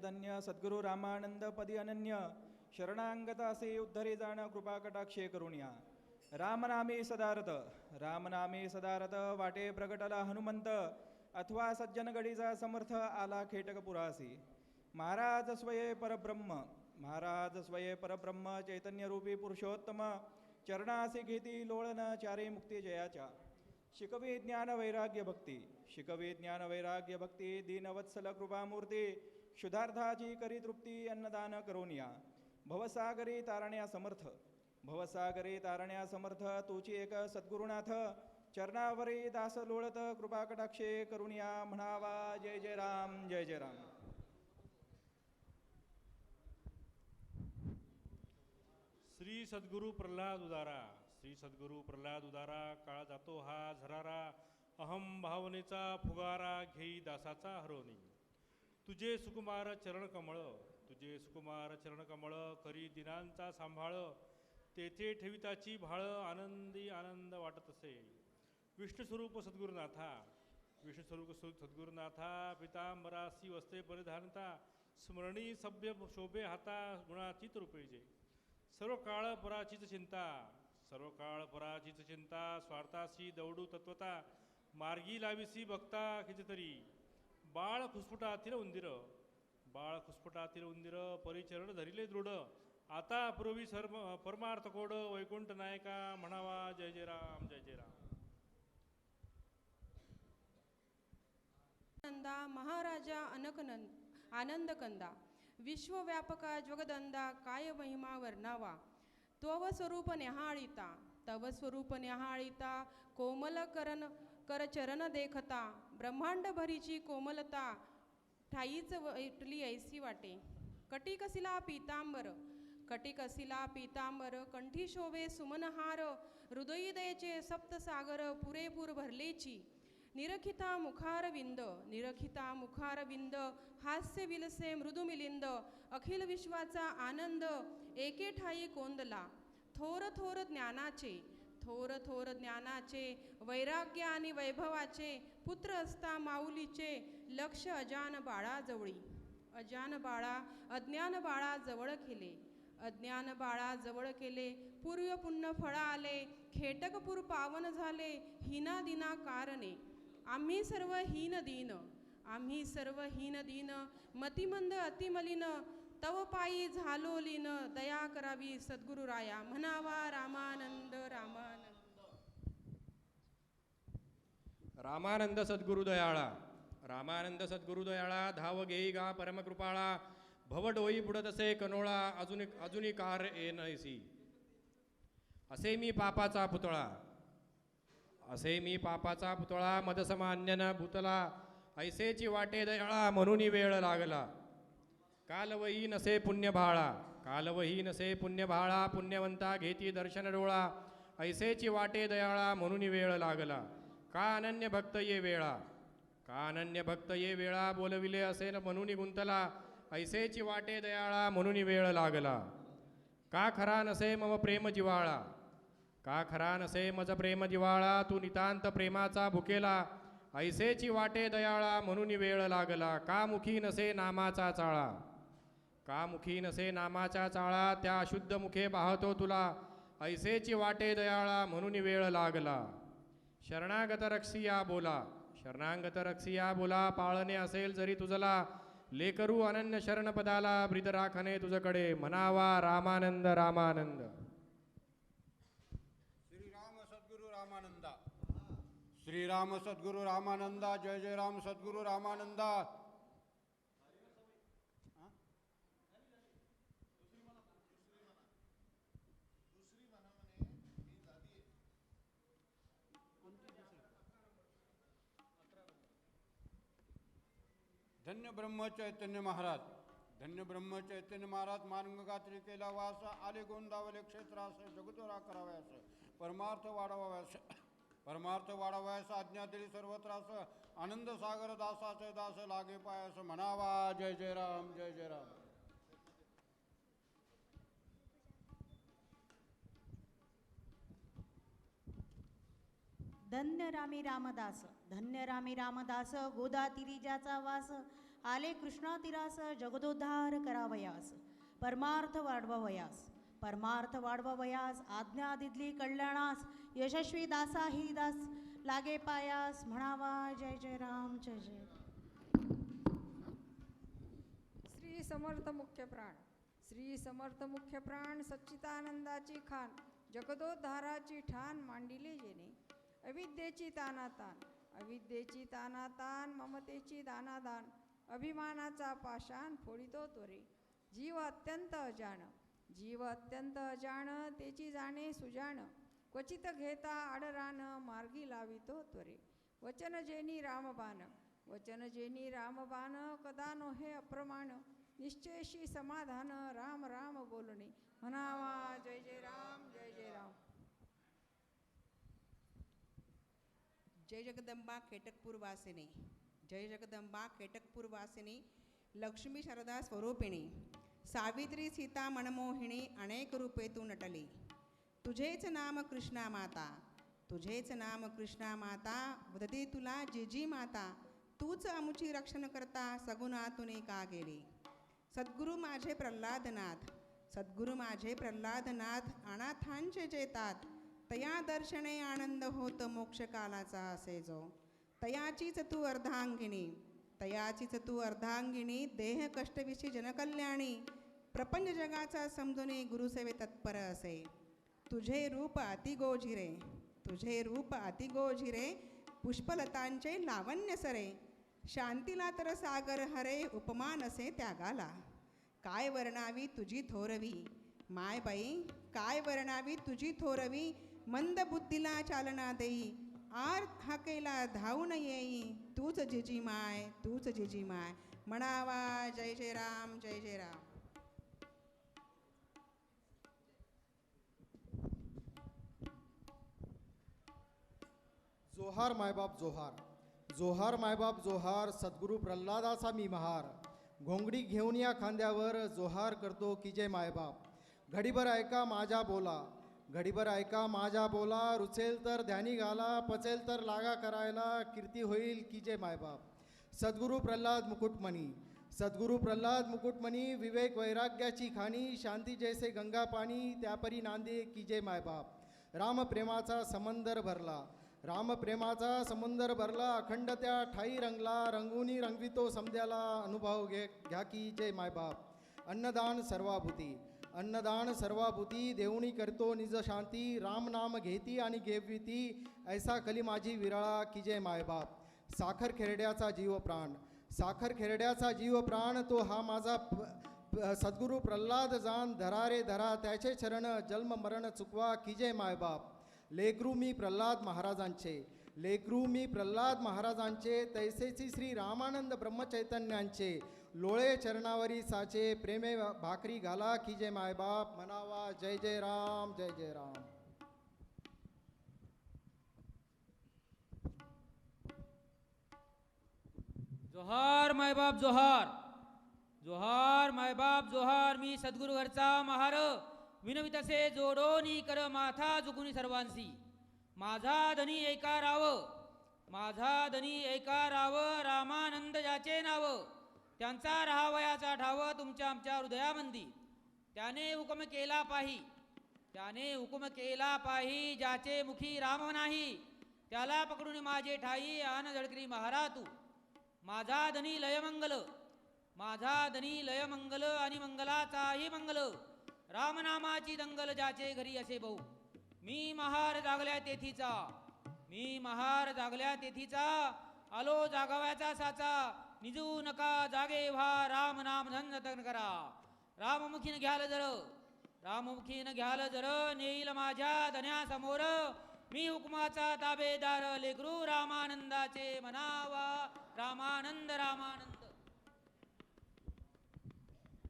धन्य सद्गुरु रामानंद पदी अनन्य शरणांगतासे उद्धरे जाण कृपा कटाक्षे करुणिया रामनामे सदारथ वाटे प्रगटला हनुमंत अथवा सज्जन गडीचा समर्थ आला खेटक पुरासी महाराज स्वये परब्रह्म चैतन्य रूपी पुरुषोत्तम चरणासी घेती लोळन चारे मुक्ती जयाच्या शिकवे ज्ञान वैराग्य भक्ती दीनवत्सल कृपामूर्ती क्षुधार्थाची करी तृप्ती अन्नदान करोनिया भवसागरी तारण्या समर्थ तुची एक सद्गुरुनाथ चरणावरी दास लोळत कृपा कटाक्षे करुणिया म्हणावा जय जय राम जय जय राम
श्री सद्गुरु प्रल्हाद उदारा काळ जातो हा झरारा अहम भावनेचा फुगारा घेई दासाचा हरवणी. तुझे सुकुमार चरणकमळ, तुझे सुकुमार चरणकमळ, करी दिनांचा सांभाळ, तेथे ठेविताची भाळ, आनंदी आनंद वाटत असे. विष्णुस्वरूप सद्गुरुनाथा, विष्णुस्वरूप सद्गुरुनाथा, पितांबरासी वस्त्रे परिधानता, स्मरणी सभ्य शोभे हाता, गुणातीत रूपेजे. सर्व काळ पराचीच चिंता, सर्व काळ पराचीच चिंता, स्वार्थासी दौडू तत्वता, मार्गी लाविसी भक्ता कितीतरी. बाळ खुसफुटातील उंदीर, बाळ खुसफुटातील उंदीर, परिचरण धरिले दृढ, आता पूर्वी सर्व परमार्थ कोड, वैकुंठ नायका म्हणावा जय जय राम जय जय राम.
नंदा महाराजा आनंद कंदा, विश्वव्यापका जगदंदा, काय महिमा वर्णावा. त्वव स्वरूप न्याहाळिता, तव स्वरूप न्याहाळिता, कोमल करचरण देखता, ब्रह्मांड भरीची कोमलता, ठाईच वैटली ऐसी वाटे. कटिकसिला पीतांबर, कटिकसिला पीतांबर, कंठी शोभे सुमनहार, हृदयीदयेचे सप्तसागर, पुरेपूर भरलेची. निरखिता मुखारविंद, निरखिता मुखारविंद, हास्य विलसे मृदू मिलिंद, अखिल विश्वाचा आनंद एके ठाई कोंदला. थोर थोर ज्ञानाचे, थोर थोर ज्ञानाचे, वैराग्य आणि वैभवाचे, पुत्र असता माऊलीचे, लक्ष अजान बाळाजवळी. अजान बाळा अज्ञान बाळा जवळ केले, अज्ञान बाळा जवळ केले, पूर्व पुण्य फळा आले, खेटकपूर पावन झाले, हिना दिना कारणे. आम्ही सर्व हीन दीन, आम्ही सर्व हीन दीन, मतिमंद अतिमलिन, तव पायी झालो लीन, दया करावी सद्गुरुराया, म्हणावा रामानंद रामानंद.
रामानंद सद्गुरु दयाळा, रामानंद सद्गुरु दयाळा, धाव घेई गा परमकृपाळा, भव डोई बुडत असे कनोळा, अजूनी कार येनैसी. असे मी पापाचा पुतळा, असे मी पापाचा पुतळा, मदसमान्यन भूतला, ऐसेची वाटे दयाळा, म्हणून वेळ लागला. कालवही नसे पुण्य भाळा, कालवही नसे पुण्य भाळा, पुण्यवंता घेती दर्शन डोळा, ऐसेची वाटे दयाळा, म्हणून वेळ लागला. का अनन्य भक्त ये वेळा, का अनन्य भक्त ये वेळा, बोलविले असेल म्हणून गुंतला, ऐसेची वाटे दयाळा, म्हणून वेळ लागला. का खरा नसे मम प्रेम जिवाळा, का खरा नसे मज प्रेम जिवाळा, तू नितांत प्रेमाचा भुकेला, ऐसेची वाटे दयाळा, म्हणून वेळ लागला. का मुखी नसे नामाचा चाळा, का मुखी नसे नामाचा चाळा, त्या अशुद्ध मुखे पाहतो तुला, ऐसेची वाटे दयाळा, म्हणून वेळ लागला. शरणागत रक्षिया बोला, शरणागत रक्षिया बोला, पाळणे असेल जरी तुझला, लेकरू अनन्य शरणपदाला, ब्रीद राखणे तुझकडे, म्हणावा रामानंद रामानंद.
श्रीराम सद्गुरु रामानंदा, श्रीराम सद्गुरु रामानंदा, जय जय राम सद्गुरु रामानंदा. धन्य ब्रह्म चैतन्य महाराज, धन्य ब्रह्म चैतन्य महाराज, मानंग गात्री केला वास, आले गोंदावले क्षेत्रास, जगतोरा कराव्यास, परमार्थ वाढवाव्यास, परमार्थ वाढवाव्यास, आज्ञा दिली सर्वत्रास, आनंद सागर दासाचे दास लागे पायास, म्हणावा जय जय राम जय जय राम.
धन्य रामी रामदास, धन्य रामी रामदास, गोदा तिरी ज्याचा वास, आले कृष्णा तीरास, जगदोद्धार करावयास, परमार्थ वाढवावयास, परमार्थ वाढवावयास, आज्ञा दिदली कल्याणास, यशस्वी दासा ही दास लागे पायास, म्हणावा जय जय राम जय जय.
श्री समर्थ मुख्य प्राण, श्री समर्थ मुख्य प्राण, सच्चिदानंदाची खान, जगदोद्धाराची ठाण, मांडिले जेणे, अविद्येची तानातान, अविद्येची तानातान, ममतेची दानादान, अभिमानाचा पाषाण फोडितो त्वरे. जीव अत्यंत अजाण, जीव अत्यंत अजाण, तेची जाणे सुजाण, क्वचित घेता आडरान, मार्गी लावितो त्वरे. वचन जेनी रामबाण, वचन जेनी रामबाण, कदा नोहे अप्रमाण, निश्चयशी समाधान, राम राम बोलणे, म्हणावा जय जय राम जय जय राम.
जय जगदंबा केटकपूर वासिनी, जय जगदंबा केटकपूर वासिनी, लक्ष्मी शारदा स्वरूपिणी, सावित्री सीता मनमोहिणी, अनेक रूपे तू नटली. तुझेच नाम कृष्णा माता, तुझेच नाम कृष्णा माता, वदती तुला जिजी माता. तूच आमुची रक्षण करता, सगुणातुनी का गेली. सद्गुरु माझे प्रल्हादनाथ, सद्गुरु माझे प्रल्हादनाथ, अनाथांचे जेतात. तया दर्शने आनंद होत मोक्ष कालाचा असे जो. तयाचीच तू अर्धांगिनी, तयाचीच तू अर्धांगिनी, देह कष्टविषयी जनकल्याणी. प्रपंच जगाचा समजुनी गुरुसेवे तत्पर असे. तुझे रूप अतिगोजिरे, तुझे रूप अतिगोजिरे, पुष्पलतांचे लावण्य सरे. शांतीला तर सागर हरे, उपमा नसे त्यागाला. काय वर्णावी तुझी थोरवी, माय बाई काय वर्णावी तुझी थोरवी. मंद बुद्धीला चालना देई, आर हाकेला धावून येई. तूच जिजी माय, तूच जिजी माय. म्हणावा जय जय राम, जय जय राम.
जोहार मायबाप जोहार, जोहार मायबाप जोहार. सद्गुरू प्रल्हादाचा मी महार. घोंगडी घेऊन या खांद्यावर, जोहार करतो की जय मायबाप. घडीभर ऐका माझ्या बोला, घडीभर ऐका माझ्या बोला. रुचेल तर ध्यानी घाला, पचेल तर लागा करायला. कीर्ती होईल की जय मायबाप. सद्गुरू प्रल्हाद मुकुटमणी, सद्गुरू प्रल्हाद मुकुटमणी. विवेक वैराग्याची खाणी, शांती जैसे गंगा पाणी. त्यापरी नांदे की जय मायबाप. रामप्रेमाचा समंदर भरला, रामप्रेमाचा समुंदर भरला. अखंड त्या ठाई रंगला, रंगुनी रंगवितो समद्याला. अनुभव घ्या की जय मायबाप. अन्नदान सर्वाभूती, अन्नदान सर्वाभूती. देवणी करतो निज शांती, राम नाम घेती आणि घेविती. ऐसा कली माझी विरळा की जय मायबाप. साखर खेरड्याचा जीव प्राण, साखर खेरड्याचा जीव प्राण. तो हा माझा सद्गुरू प्रल्हाद जाण. धरा रे धरा त्याचे चरण, जन्म मरण चुकवा की जय मायबाप. लेकरू मी प्रल्हाद महाराजांचे, लेकरू मी प्रल्हाद महाराजांचे. तैसेची श्री रामानंद ब्रह्मचैतन्यांचे. लोळे चरणावरी साचे, प्रेमे भाकरी घाला की जय मायबाप. म्हणावा जय जय राम, जय जय राम.
जोहार मायबाप जोहार, जोहार मायबाप जोहार. मी सद्गुरु घरचा महार, विनवी तसे जोडोनी कर माथा झुकुनी सर्वांसी. माझा धनी ऐका राव, माझा धनी ऐका राव. रामानंद ज्याचे नाव, त्यांचा राहावयाचा ठाव तुमच्या आमच्या हृदयामंदी. त्याने हुकम केला पाही, त्याने हुकम केला पाही. ज्याचे मुखी राम नाही, त्याला पकडून माझे ठाई. आन जळकरी महारा तू. माझा धनी लयमंगल, माझा धनी लयमंगल. आणि मंगलाचाही मंगल, रामनामाची दंगल. ज्याचे घरी असे भाऊ. मी महार जागल्या तेथीचा, मी महार जागल्या तेथीचा. आलो जागाव्याचा साचा, निजू नका जागे व्हा. राम नाम धन करा, राममुखीन घ्याल जर, राममुखीन घ्याल जर. नेईल माझ्या धन्यासमोर, मी हुकमाचा ताबेदार. लेकरू रामानंदाचे म्हणावा, रामानंद रामानंद.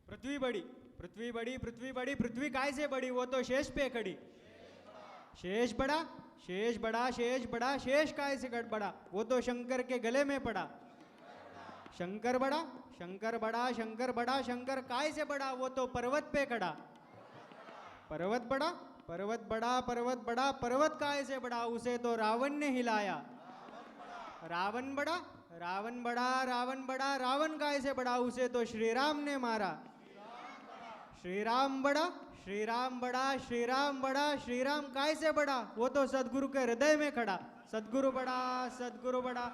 पृथ्वी बड़ी, पृथ्वी बड़ी, पृथ्वी बड़ी. पृथ्वी काय से बड़ी, वो तो शेष पे खड़ी. शेष बड़ा, शेष बड़ा, शेष बड़ा. शेष काय से गड़बड़ा, वो तो शंकर के गले में पड़ा. शंकर बड़ा, शंकर बड़ा, शंकर बड़ा. शंकर काय से बड़ा, वो तो पर्वत पे खड़ा. पर्वत बड़ा, पर्वत बड़ा, पर्वत बड़ा. पर्वत काय से बड़ा, उसे तो रावण ने हिलाया. रावण बड़ा, रावण बड़ा, रावण बड़ा. रावण काय से बड़ा, उसे तो श्री राम ने मारा. श्री राम बड़ा, श्री राम बड़ा, श्री राम बड़ा. श्री राम काय से बड़ा, वो तो सद्गुरु के हृदय में खड़ा. सद्गुरु बड़ा, सद्गुरु बड़ा.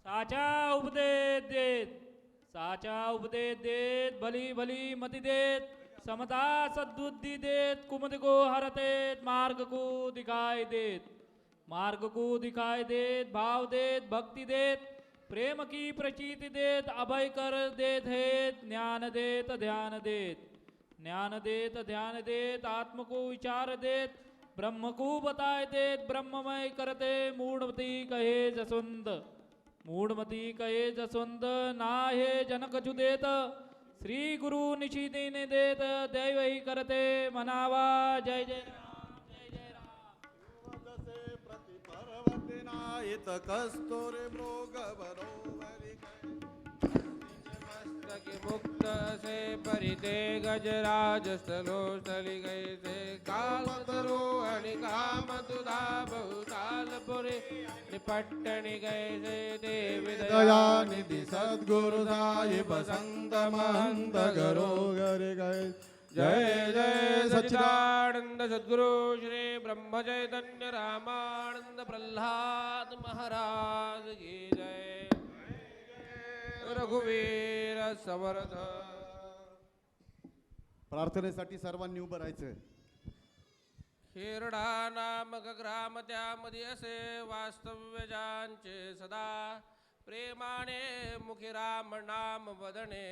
साचा उपदेश देत, साचा उपदेश देत. भली भली मती देत, समता सद्बुद्धि देत. कुमति को हरतेत, मार्ग को दिखाई देत, मार्ग को दिखाई देत. भाव देत, भक्ति देत, प्रेम की प्रचीति देत. अभय कर देत है, ज्ञान देत, ध्यान देत, ज्ञान देत, ध्यान देत. आत्म को विचार देत, ब्रह्म को बताए देत. ब्रह्ममय करते मूढ़मती कहे जसवंत, मूढ़मती कहे जसवंत. ना हे जनक देत, श्री गुरु निशिदिने देत. दैव ही करते म्हणावा जय जय राम, जय जय राम.
इत कस्तुरी मृग बरोबरी
मस्तकी मुक्त से परिते गजराज स्थलो स्थली गए से काल तरो आणि काम तुधा बहुताल पुरे निपट्टणी गए से देवी
दया निधि सद्गुरु साहिब संत महंत गरो गरे गए जय जय
सच्चिदानंद सद्गुरु श्री ब्रह्म चैतन्य रामानंद प्रल्हाद महाराज की जय रघुवीर समर्थ.
प्रार्थनेसाठी सर्वांनी उभं राहायचं.
खेरडा नामक ग्राम त्यामध्ये असे वास्तव्य ज्यांचे सदा प्रेमाने मुखी राम नाम वदने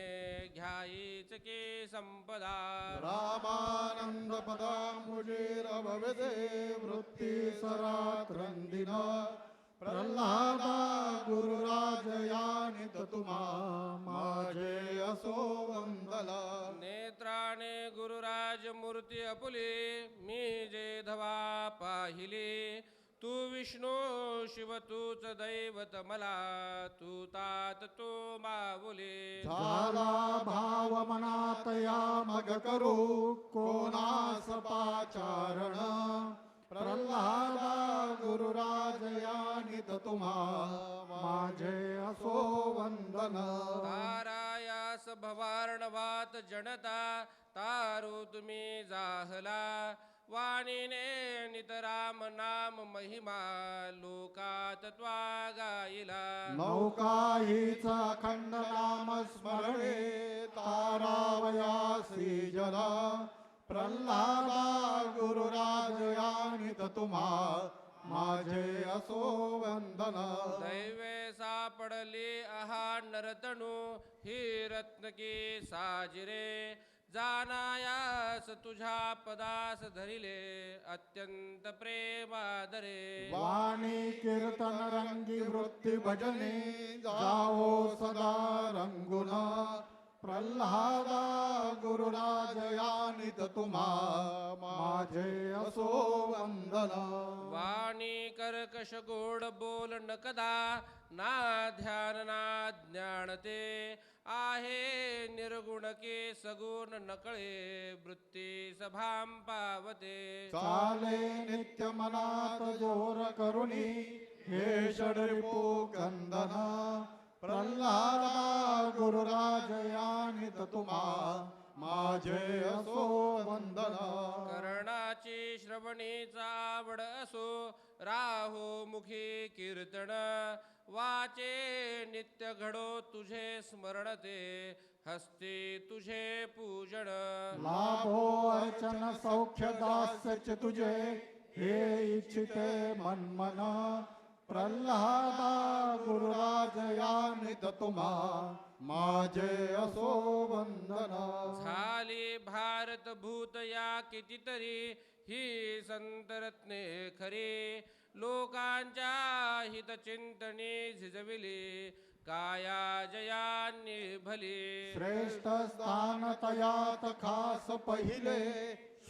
घ्यायच की संपदा.
रामानंद पदांबुजीर भवते वृत्ती सरात्रंदिना प्रल्हादा गुरुराज यानी तुम्हा माझे असो वंदला.
नेत्राने गुरुराज मूर्ती अपुली मी जे धवा पाहिली तू विष्णू शिव तूच दैवत मला तू तात तू माऊली.
झाला भाव मनात या मग करू कोणास पाचारण प्रल्हादा गुरुराज यानी तुम्हा माझे असो वंदन.
तारायास भवार्णवात जनता तारू तुम्ही जाहला वाणीने नितराम नाम महिमा लोकात त्वा गायला.
नौका हीच अखंड नाम स्मरणे तारावयासी जला प्रल्हादा गुरुराज यानी तुम्हा माझे असो वंदन.
दैवे सापडली आहा नरतणू ही रत्न की साजिरे जानायास तुझ्या पदास धरिले अत्यंत प्रेमादरे.
वाणी कीर्तन रंगी वृत्ती भजने जाओ सदा रंगुन प्रल्हादा गुरुराज यानी तुम्हा माझे असो वंदन.
वाणी कर्कश गोड बोल न कदा ना ध्यान ना ज्ञान ते आहे निर्गुण के सगुण नकळे वृत्ती सभाम पावते.
चाले नित्य मनात जोर करुणी हे षडरिपू कंदन प्रल्हादा गुरुराज यानी तुम्हा माझे असो वंदन.
कर्णाची श्रवणीचा आवड असो राहो मुखी कीर्तन वाचे नित्य घडो तुझे स्मरणते हस्ते तुझे पूजन.
लाभो अर्चन सौख्य दास्य तुझे हे इच्छिते मनमन प्रल्हादा गुरुराज यानी तुम्हा माझे असो वंदन.
झाली भारत भूत या कितीतरी ही संतरत्ने खरी लोकांच्या हितचिंतनी झिजविली काया जयांनी भली.
श्रेष्ठ स्थान तयात खास पहिले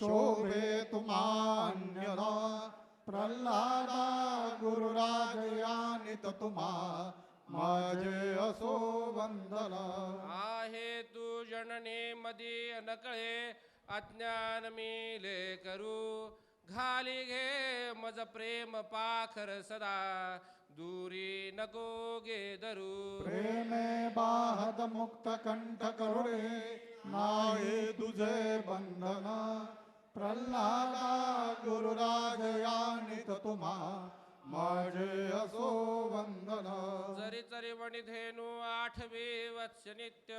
शोभे तुम्हा अन्यन प्रल्हादा गुरुराज यानी तुम्हा माझे असो वंदन.
आहे तू जननी मदी अनकळे अज्ञान मिले करू घाली घे मज प्रेम पाखर सदा दूरी नको गे दरू.
प्रेमे बाहद मुक्त कंठ करुणे नाही तुझे बंधन प्रल्हादा गुरुराज यानी तुम्हा माझे असो वंदन.
जरी चरी वणी धेनु आठवी वत्स नित्य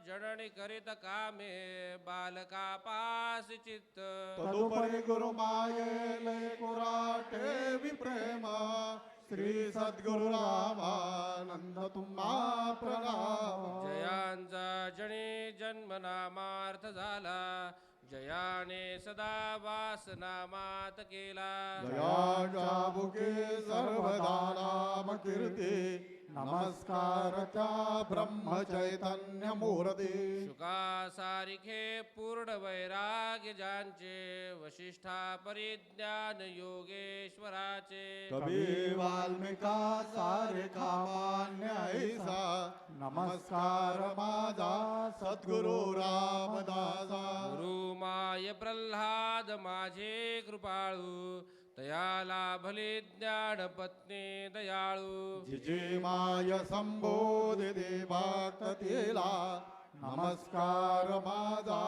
जननी करीत कामे बालका पास चित्त.
तदुपरी गुरु मायेले कुराटे विप्रेम श्री सद्गुरु रामानंद तुम्हा प्रणाम.
जयांचा जणी जन्म नामार्थ झाला जयाने सदा वास नामात केला.
जयाच्या बुके सर्वदा नाम कीर्ती
नमस्कार त्या ब्रह्मचैतन्य मूर्ती
शुकासारिखे पूर्ण वैराग्य ज्यांचे वशिष्ठा परिज्ञान योगेश्वराचे
कवी वाल्मिका सारिखा मान्य ऐसा नमस्कार माझा सद्गुरु रामदासा
गुरु माय प्रल्हाद माझे कृपाळू तयाला भले ज्ञान पत्नी दयाळू
जिजिमाय संबोधिते भक्ततीला नमस्कार माझा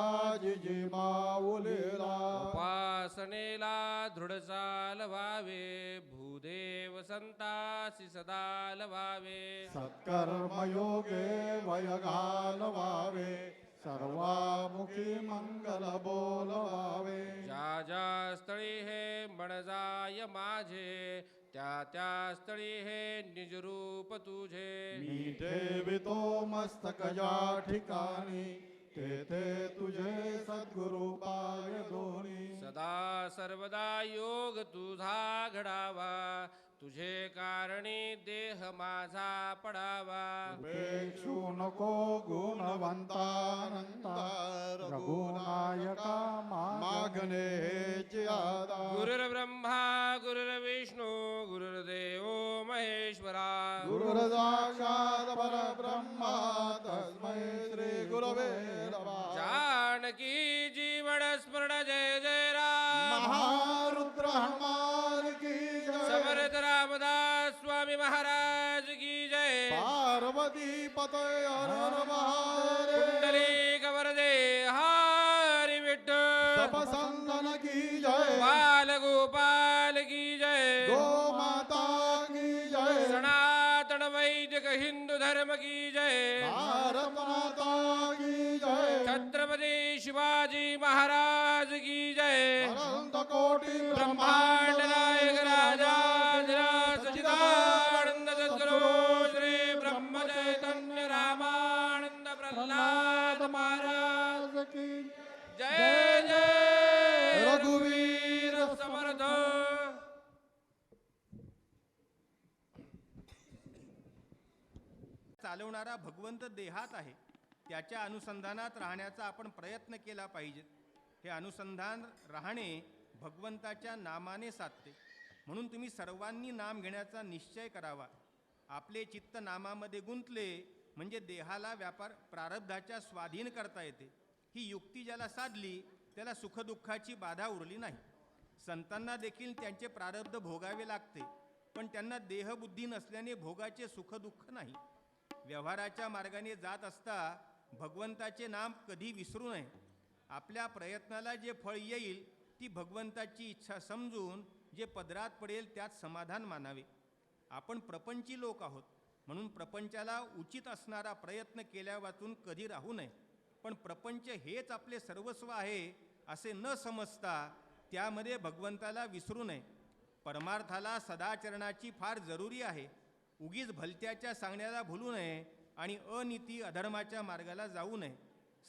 जिजिमाऊलीला
उपासनेला दृढ चाल व्हावे भूदेव संतासी सदा लवावे
सत्कर्मयोगे वय घालवावे सर्वामुखी मंगल बोलवावे
ज्या ज्या स्थळी हे मन जाय माझे त्या त्या स्थळी हे निज रूप तुझे
मी ठेवितो मस्तक ज्या ठिकाणी तेथे तुझे सद्गुरु पाय दोन्ही
सदा सर्वदा योग तुझा घडावा तुझे कारणी देह माझा पडावा
उपेक्षू नको गुणवंतानंदा रघुनायका मागणे ज्यादा
गुरुर्ब्रह्मा गुरुर्विष्णू गुरुर्देव महेश्वरा
गुरुर्साक्षात् परब्रह्मा तस्मै श्री गुरवे नमः
जानकी जीवन स्मरण जय जय राम
महारुद्र हनुमान की जय
समर्थ रामदास स्वामी महाराज की जय
पार्वती पते हर हर महादेव
कुंडलिक वरदे हरि विठ्ठल
सबसंदन की जय
बाल गोपाल की जय
गो माता की जय
सनातन वैदिक हिंदू धर्म की जय
भारत माता की जय
छत्रपति शिवाजी महाराज की जय
अनंत कोटि
ब्रह्मांड नायक राजा सच्चिदानंद सद्गुरु श्री ब्रह्म चैतन्य रामानंद प्रहलाद महाराज
की
जय जय
रघुवीर
समर्थ
चालवणारा भगवंत देहात आहे त्याच्या अनुसंधानात राहण्याचा आपण प्रयत्न केला पाहिजे. हे अनुसंधान राहणे भगवंताच्या नामाने साधते. म्हणून तुम्ही सर्वांनी नाम घेण्याचा निश्चय करावा. आपले चित्त नामामध्ये गुंतले म्हणजे देहाला व्यापार प्रारब्धाच्या स्वाधीन करता येते. ही युक्ती ज्याला साधली त्याला सुखदुःखाची बाधा उरली नाही. संतांना देखील त्यांचे प्रारब्ध भोगावे लागते, पण त्यांना देहबुद्धी नसल्याने भोगाचे सुखदुःख नाही. व्यवहाराच्या मार्गाने जात असता भगवंताचे नाम कधी विसरू नये. आपल्या प्रयत्नाला जे फळ येईल ती भगवंताची इच्छा समजून जे पदरात पडेल त्यात समाधान मानावे. आपण प्रपंची लोक आहोत, म्हणून प्रपंचाला उचित असणारा प्रयत्न केल्या वाचून कधी राहू नये. पण प्रपंच हेच आपले सर्वस्व आहे असे न समजता त्यामध्ये भगवंताला विसरू नये. परमार्थाला सदाचरणाची फार जरुरी आहे. उगीच भलत्याच्या सांगण्याला भुलू नये आणि अनिती अधर्माच्या मार्गाला जाऊ नये.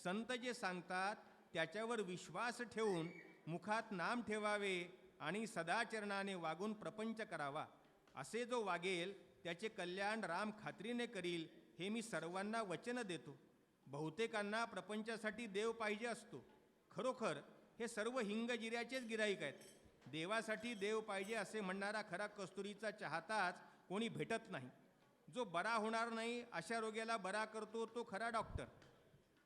संत जे सांगतात त्याच्यावर विश्वास ठेवून मुखात नाम ठेवावे आणि सदाचरणाने वागून प्रपंच करावा. असे जो वागेल त्याचे कल्याण राम खात्रीने करील हे मी सर्वांना वचन देतो. बहुतेकांना प्रपंचासाठी देव पाहिजे असतो. खरोखर हे सर्व हिंगजिऱ्याचेच गिराईक आहेत. देवासाठी देव पाहिजे असे म्हणणारा खरा कस्तुरीचा चाहताच कोणी भेटत नाही. जो बरा होणार नाही अशा रोग्याला बरा करतो तो खरा डॉक्टर.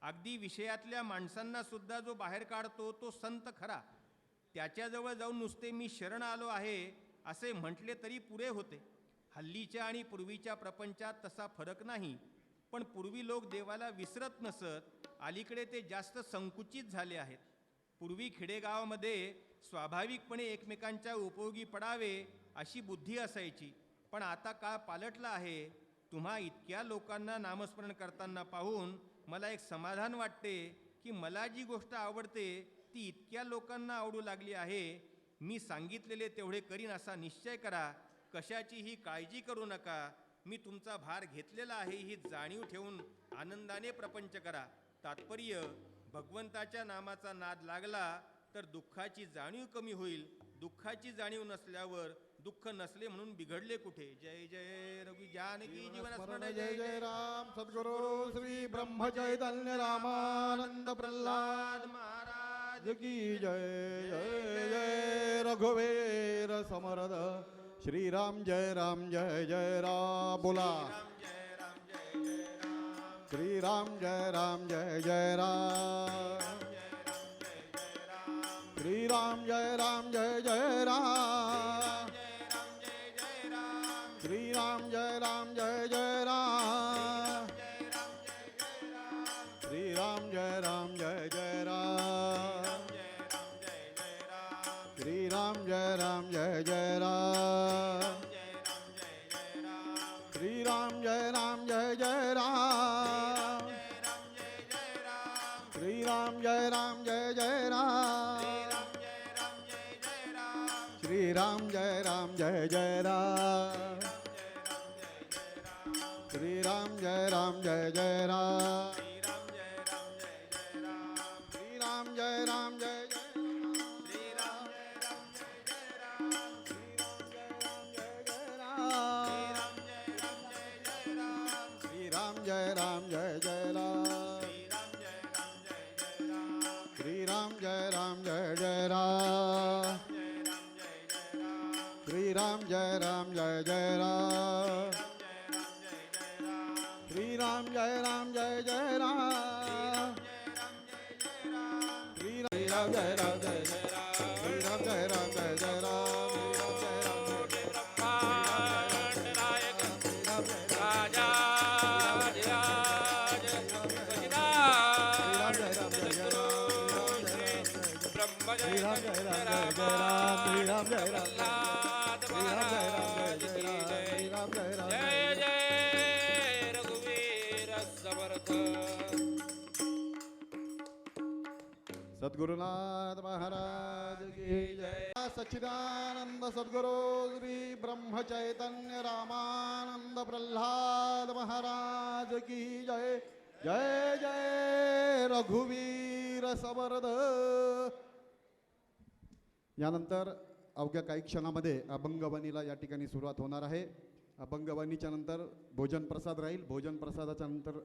अगदी विषयातल्या माणसांना सुद्धा जो बाहेर काढतो तो संत खरा. त्याच्याजवळ जाऊन नुसते मी शरण आलो आहे असे म्हटले तरी पुरे होते. हल्लीच्या आणि पूर्वीच्या प्रपंचात तसा फरक नाही. पण पूर्वी लोक देवाला विसरत नसत, अलीकडे ते जास्त संकुचित झाले आहेत. पूर्वी खेडेगावामध्ये स्वाभाविकपणे एकमेकांच्या उपयोगी पडावे अशी बुद्धी असायची. पण आता काळ पालटला आहे. तुम्हा इतक्या लोकांना नामस्मरण करताना पाहून मला एक समाधान वाटते की मला जी गोष्ट आवडते ती इतक्या लोकांना आवडू लागली आहे. मी सांगितलेले तेवढे करीन असा निश्चय करा. कशाचीही काळजी करू नका. मी तुमचा भार घेतलेला आहे ही जाणीव ठेवून आनंदाने प्रपंच करा. तात्पर्य, भगवंताच्या नामाचा नाद लागला तर दुःखाची जाणीव कमी होईल. दुःखाची जाणीव नसल्यावर दुःख नसले म्हणून बिघडले कुठे. जय जय रघु जानकी जीवन
स्मरण
स्मरण.
जय जय राम सद्गुरु श्री ब्रह्म चैतन्य रामानंद प्रल्हाद
महाराज
की जय जय जय रघुवीर समर्थ श्री राम जय राम बोला श्री राम जय जय राम श्री राम जय राम श्री राम जय राम श्री राम जय राम श्री राम जय राम श्री राम जय राम श्री राम जय राम श्री राम जय राम श्री राम जय राम श्री राम जय राम श्री राम जय राम श्री राम जय राम श्री राम जय राम श्री राम जय राम श्री राम जय राम श्री राम जय राम श्री राम जय राम
जय जय रघुवीर समर्थ.
सद्गुरुनाथ महाराज की जय. सच्चिदानंद सद्गुरु श्री ब्रह्म चैतन्य रामानंद प्रल्हाद महाराज की जय. जय जय रघुवीर समर्थ. यानंतर अवघ्या काही क्षणामध्ये अभंगवाणीला या ठिकाणी सुरुवात होणार आहे. अभंगवाणीच्या नंतर भोजन प्रसाद राहील. भोजन प्रसादाच्या नंतर